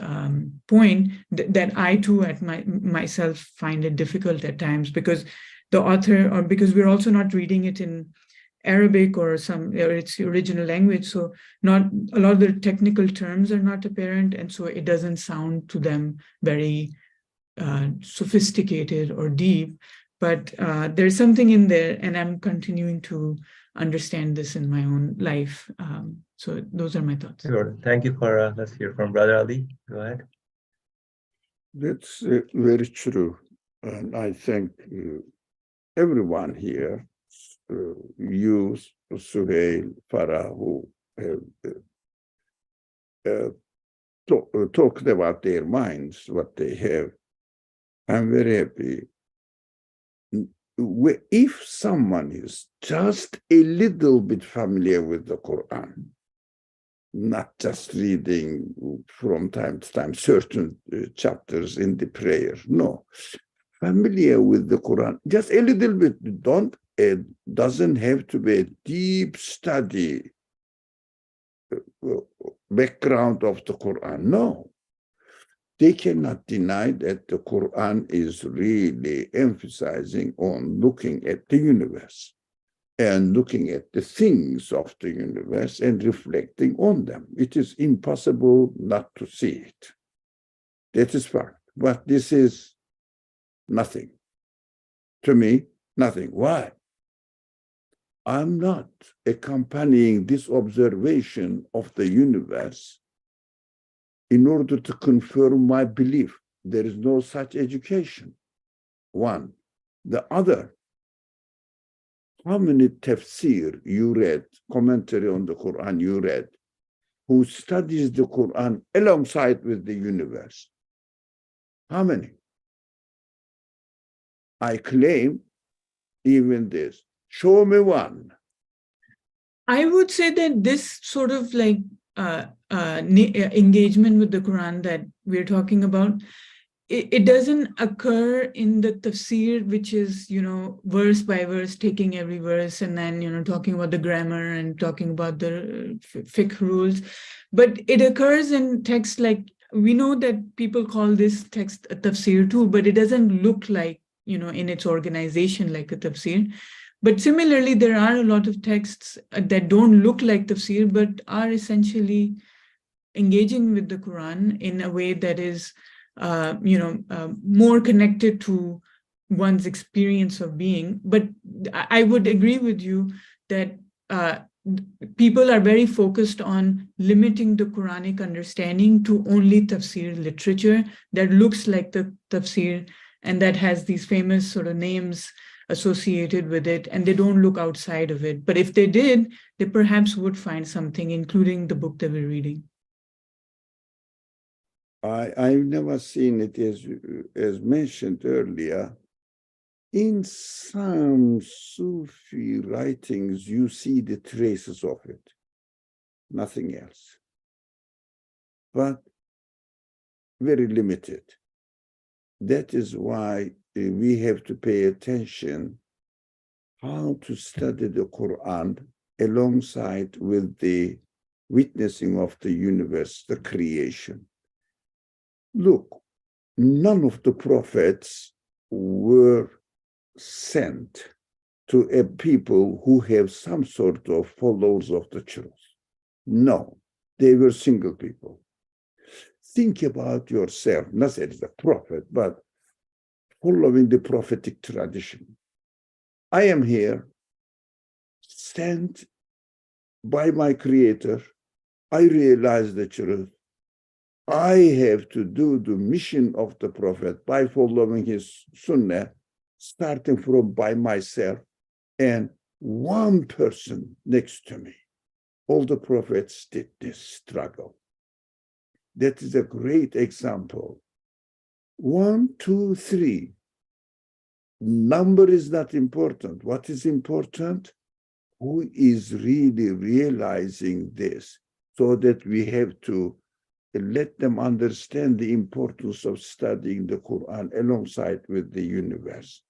point that I too at myself find it difficult at times, because the author, or because we're also not reading it in Arabic or its original language, so not a lot of the technical terms are not apparent, and so it doesn't sound to them very sophisticated or deep, but there's something in there, and I'm continuing to understand this in my own life. So those are my thoughts. Sure. Thank you, Farah. Let's hear from Brother Ali. Go ahead. That's very true. And I think everyone here, you, Suhail, Farah, who have talked about their minds, what they have. I'm very happy. If someone is just a little bit familiar with the Quran, not just reading from time to time certain chapters in the prayer, no, familiar with the Quran, just a little bit, it doesn't have to be a deep study background of the Quran, no. They cannot deny that the Quran is really emphasizing on looking at the universe and looking at the things of the universe and reflecting on them. It is impossible not to see it. That is fact. But this is nothing. To me, nothing. Why? I'm not accompanying this observation of the universe in order to confirm my belief. There is no such education. One. The other, how many tafsir you read, commentary on the Quran you read, who studies the Quran alongside with the universe? How many? I claim even this. Show me one. I would say that this sort of like engagement with the Quran that we're talking about, it doesn't occur in the tafsir, which is, you know, verse by verse, taking every verse and then, you know, talking about the grammar and talking about the fiqh rules. But it occurs in texts like, we know that people call this text a tafsir too, but it doesn't look like, you know, in its organization like a tafsir. But similarly, there are a lot of texts that don't look like tafsir, but are essentially engaging with the Quran in a way that is more connected to one's experience of being. But I would agree with you that people are very focused on limiting the Quranic understanding to only tafsir literature that looks like the tafsir and that has these famous sort of names associated with it, and they don't look outside of it. But if they did, they perhaps would find something, including the book that we're reading. I've never seen it as mentioned earlier. In some Sufi writings, you see the traces of it, nothing else, but very limited. That is why we have to pay attention how to study the Quran alongside with the witnessing of the universe, the creation. Look, none of the prophets were sent to a people who have some sort of followers of the truth. No, they were single people. Think about yourself, not as a prophet, but following the prophetic tradition. I am here, sent by my Creator. I realize the truth. I have to do the mission of the prophet by following his sunnah, starting from by myself and one person next to me. All the prophets did this struggle. That is a great example. 1, 2, 3. Number is not important. What is important? Who is really realizing this, so that we have to let them understand the importance of studying the Quran alongside with the universe.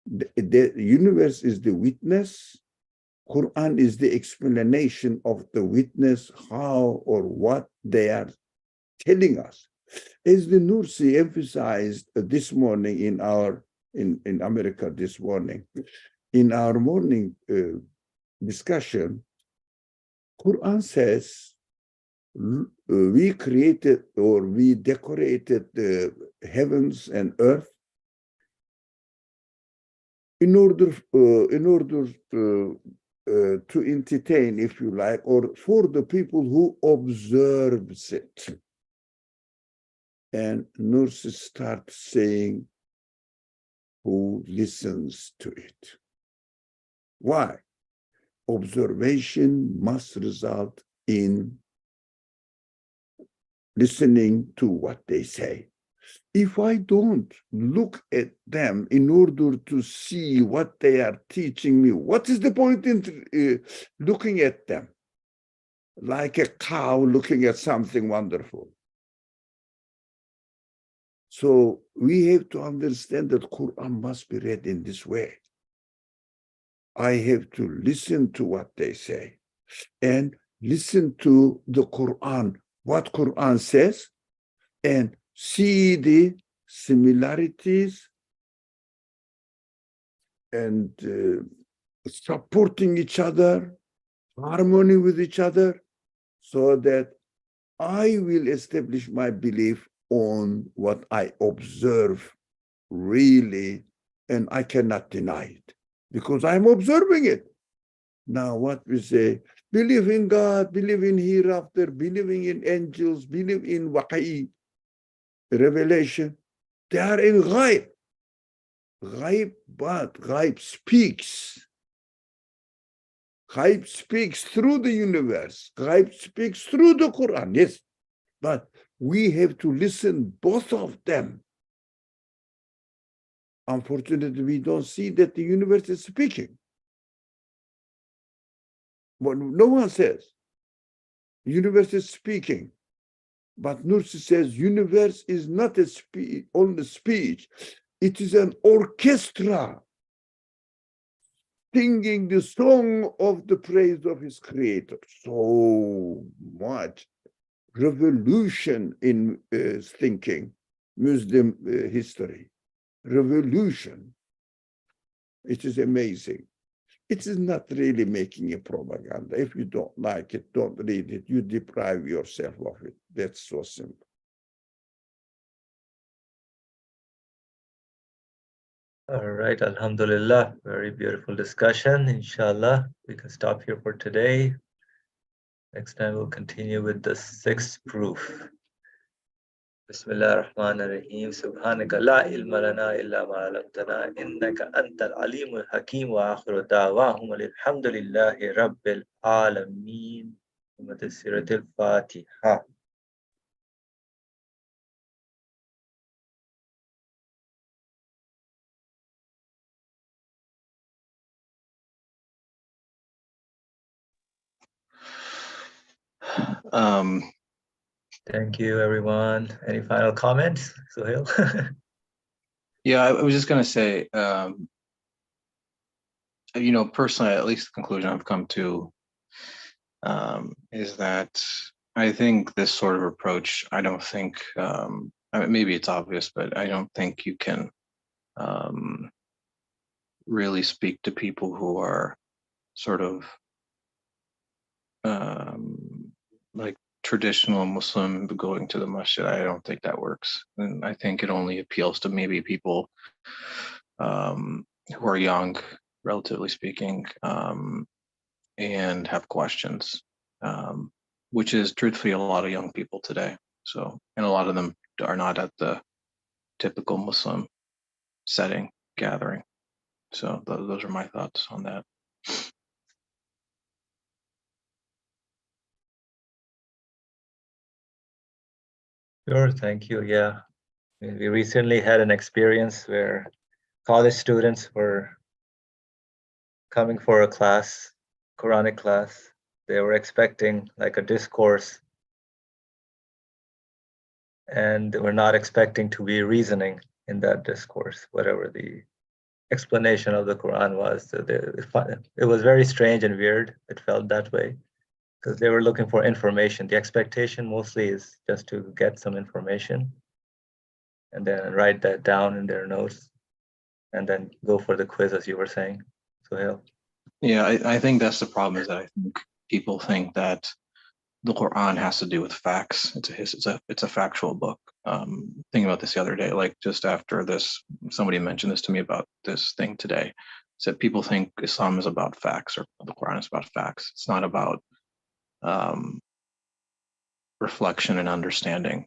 The universe is the witness. Quran is the explanation of the witness, how or what they are telling us. As the Nursi emphasized this morning in America this morning, in our morning discussion, Quran says we created or we decorated the heavens and earth in order to entertain, if you like, or for the people who observes it. And nurses start saying, who listens to it. Why? Observation must result in listening to what they say. If I don't look at them in order to see what they are teaching me, what is the point in looking at them? Like a cow looking at something wonderful. So we have to understand that Quran must be read in this way. I have to listen to what they say and listen to the Quran, what Quran says, and see the similarities and supporting each other, harmony with each other, so that I will establish my belief on what I observe really, and I cannot deny it because I'm observing it. Now what we say, believe in God, believe in hereafter, believing in angels, believe in wahi, revelation, they are in ghaib. Ghaib, but ghaib speaks. Ghaib speaks through the universe. Ghaib speaks through the Quran, yes. But we have to listen both of them. Unfortunately, we don't see that the universe is speaking. But no one says, universe is speaking. But Nursi says, universe is not only speech. It is an orchestra singing the song of the praise of his creator. So much revolution in thinking, Muslim history. Revolution. It is amazing. It is not really making a propaganda. If you don't like it, don't read it. You deprive yourself of it. That's so simple. All right, Alhamdulillah, very beautiful discussion. Inshallah, we can stop here for today. Next time we'll continue with the sixth proof. Bismillah ar-Rahman ar-Rahim. Subhanaka la ilma lana illa ma 'allamtana innaka antal alimul hakim wa akhiru da'wahum alhamdulillahi rabbil alamin. Suratul Fatiha. Thank you, everyone. Any final comments, Suhail? Yeah, I was just going to say, personally, at least the conclusion I've come to is that I think this sort of approach, I don't think, maybe it's obvious, but I don't think you can really speak to people who are sort of like traditional Muslim going to the masjid. I don't think that works. And I think it only appeals to maybe people who are young, relatively speaking, and have questions, which is truthfully a lot of young people today. So, and a lot of them are not at the typical Muslim setting gathering. So those are my thoughts on that. Sure, thank you. Yeah, we recently had an experience where college students were coming for a class, Quranic class. They were expecting like a discourse, and they were not expecting to be reasoning in that discourse, whatever the explanation of the Quran was. So it was very strange and weird. It felt that way because they were looking for information. The expectation mostly is just to get some information and then write that down in their notes and then go for the quiz, as you were saying, Suhail. Yeah, I think that's the problem, is that I think people think that the Quran has to do with facts. It's a factual book. Thinking about this the other day, like just after this, somebody mentioned this to me about this thing today. Said people think Islam is about facts, or the Quran is about facts. It's not about reflection and understanding,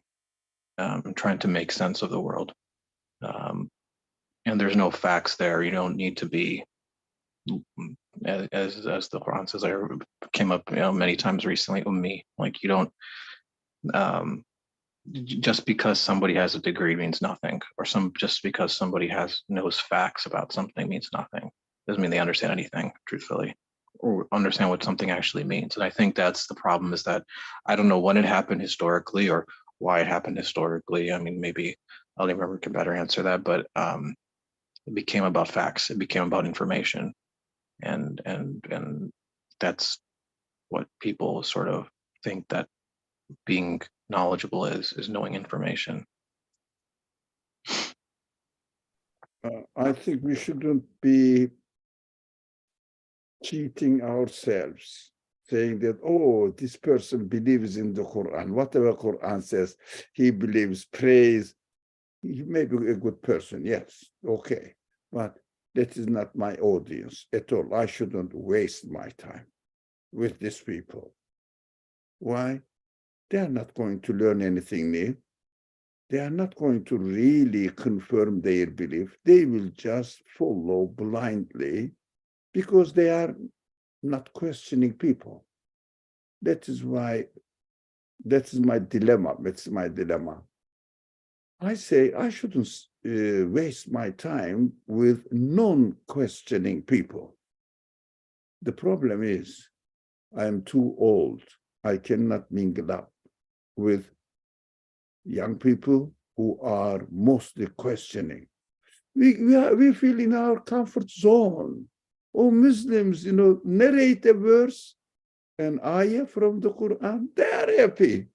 trying to make sense of the world. And there's no facts there. You don't need to be, as the Quran says, I came up many times recently with me. Like you don't, just because somebody has a degree means nothing, or just because somebody knows facts about something means nothing. Doesn't mean they understand anything, truthfully, or understand what something actually means. And I think that's the problem, is that I don't know when it happened historically or why it happened historically. I mean, maybe Ali Member can better answer that, but it became about facts. It became about information, and that's what people sort of think that being knowledgeable is knowing information. I think we shouldn't be cheating ourselves, saying that, oh, this person believes in the Quran. Whatever Quran says, he believes, praise. He may be a good person, yes, okay. But that is not my audience at all. I shouldn't waste my time with these people. Why? They are not going to learn anything new. They are not going to really confirm their belief. They will just follow blindly because they are not questioning people. That is why, that is my dilemma. That's my dilemma. I say I shouldn't waste my time with non-questioning people. The problem is I am too old. I cannot mingle up with young people who are mostly questioning. We feel in our comfort zone. Oh, Muslims, narrate a verse, an ayah from the Quran, they are happy.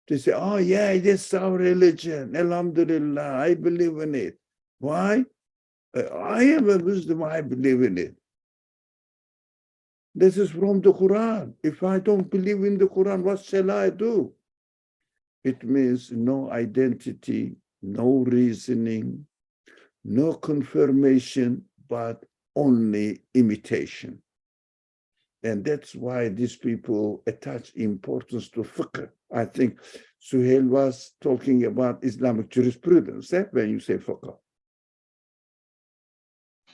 They say, oh yeah, that's our religion. Alhamdulillah, I believe in it. Why? I am a Muslim, I believe in it. This is from the Quran. If I don't believe in the Quran, what shall I do? It means no identity, no reasoning, no confirmation, but only imitation. And that's why these people attach importance to fiqh. I think Suhail was talking about Islamic jurisprudence, when you say fiqh.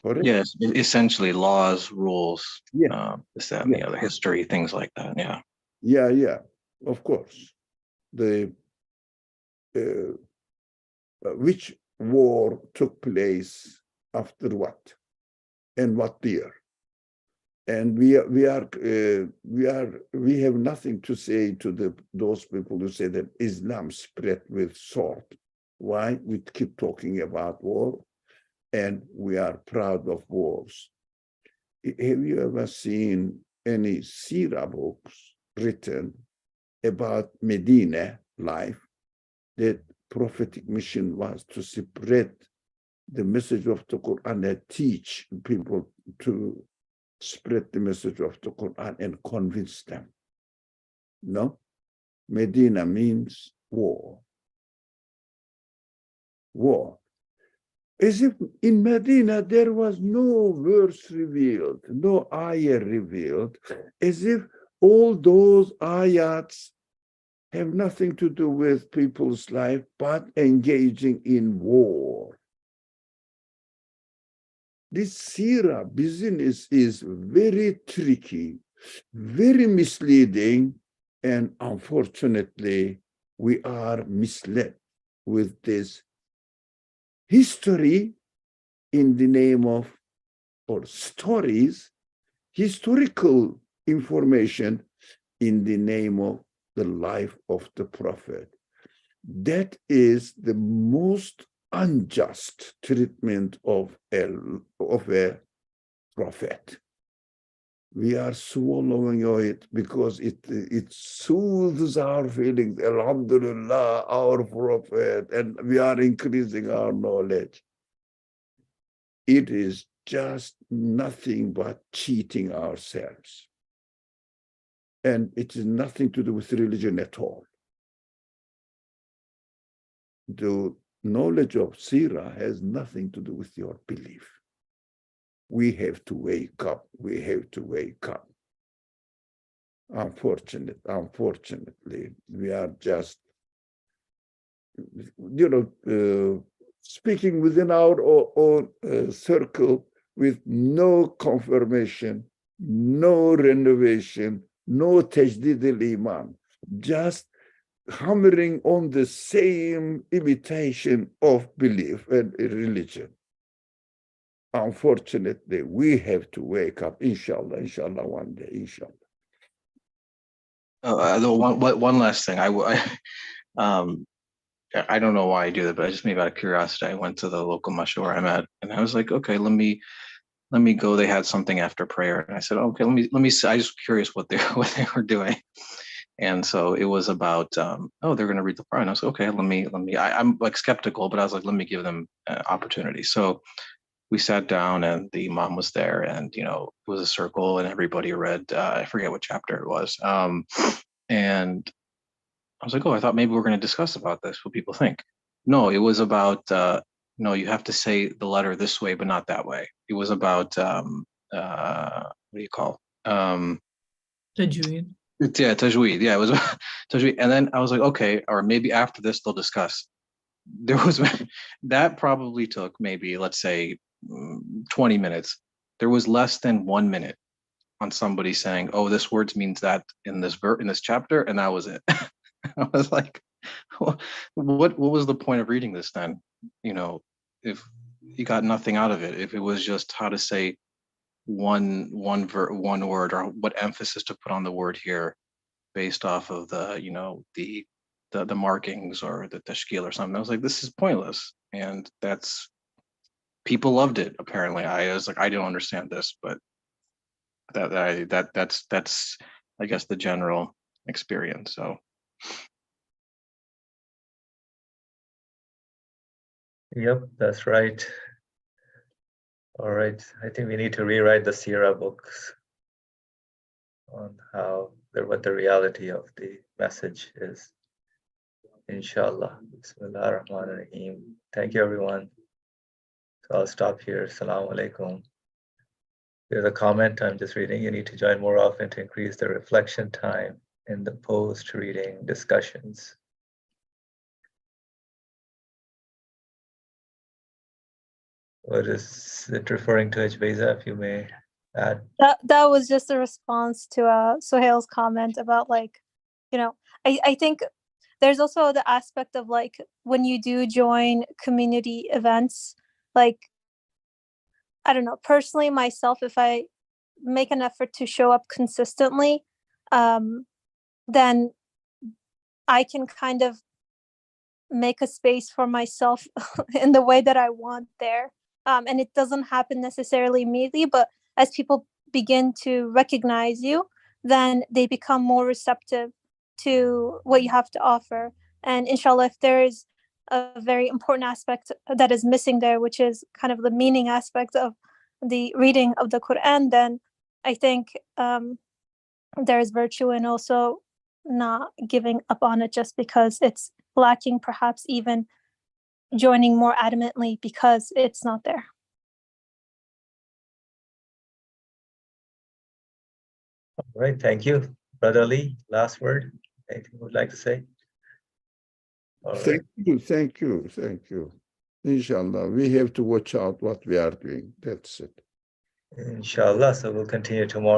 Correct? Yes, essentially laws, rules, Yeah. this, that, and the other, history, things like that. Yeah. Yeah, of course. The which war took place after what, and what year? And we have nothing to say to those people who say that Islam spread with sword. Why? We keep talking about war, and we are proud of wars. Have you ever seen any seerah books written about Medina life? That prophetic mission was to spread the message of the Quran and teach people to spread the message of the Quran and convince them. No, Medina means war. War. As if in Medina there was no verse revealed, no ayah revealed, as if all those ayats have nothing to do with people's life, but engaging in war. This seerah business is very tricky, very misleading, and unfortunately, we are misled with this history in the name of, or stories, historical information in the name of the life of the prophet. That is the most unjust treatment of a prophet. We are swallowing it because it soothes our feelings. Alhamdulillah, our prophet, and we are increasing our knowledge. It is just nothing but cheating ourselves. And it is nothing to do with religion at all. The knowledge of Sirah has nothing to do with your belief. We have to wake up. We have to wake up. Unfortunately, we are just, speaking within our own circle with no confirmation, no renovation, no tajdid al-iman, just hammering on the same imitation of belief and religion. Unfortunately, we have to wake up, inshallah, one day, inshallah. One last thing. I don't know why I do that, but I just maybe out of curiosity, I went to the local masjid where I'm at, and I was like, okay, let me go. They had something after prayer, and I said, okay, let me see. I was curious what they were doing. And so it was about, they're going to read the Quran. I was like, okay, I'm like skeptical, but I was like, let me give them an opportunity. So we sat down and the imam was there, and, it was a circle and everybody read, I forget what chapter it was. And I was like, oh, I thought maybe we're going to discuss about this, what people think. No, it was about, no, you have to say the letter this way, but not that way. It was about, what do you call? Tajweed. Yeah, tajweed. Yeah, it was tajweed. And then I was like, okay, or maybe after this they'll discuss. There was that probably took maybe, let's say, 20 minutes. There was less than 1 minute on somebody saying, oh, this word means that in this chapter, and that was it. I was like, what was the point of reading this then? If you got nothing out of it, if it was just how to say one word, or what emphasis to put on the word here based off of the markings or the tashkil or something. I was like, this is pointless. And that's, people loved it apparently. I was like, I don't understand this, but that's I guess the general experience. So Yep, that's right. All right, I think we need to rewrite the Sierra books on what the reality of the message is. Inshallah. Bismillah ar-Rahman ar-Rahim. Thank you, everyone. So I'll stop here. Assalamu alaikum. There's a comment I'm just reading. You need to join more often to increase the reflection time in the post-reading discussions. What is it referring to, Ajbeza, if you may add? That was just a response to Sohail's comment about, like, you know, I think there's also the aspect of, like, when you do join community events, like, I don't know, personally myself, if I make an effort to show up consistently, then I can kind of make a space for myself in the way that I want there. And it doesn't happen necessarily immediately, but as people begin to recognize you, then they become more receptive to what you have to offer. And inshallah, if there is a very important aspect that is missing there, which is kind of the meaning aspect of the reading of the Quran, then I think there is virtue in also not giving up on it just because it's lacking, perhaps even joining more adamantly because it's not there. All right, thank you. Brother Ali, last word. Anything you would like to say? All right. Thank you. Inshallah, we have to watch out what we are doing. That's it. Inshallah. So we'll continue tomorrow.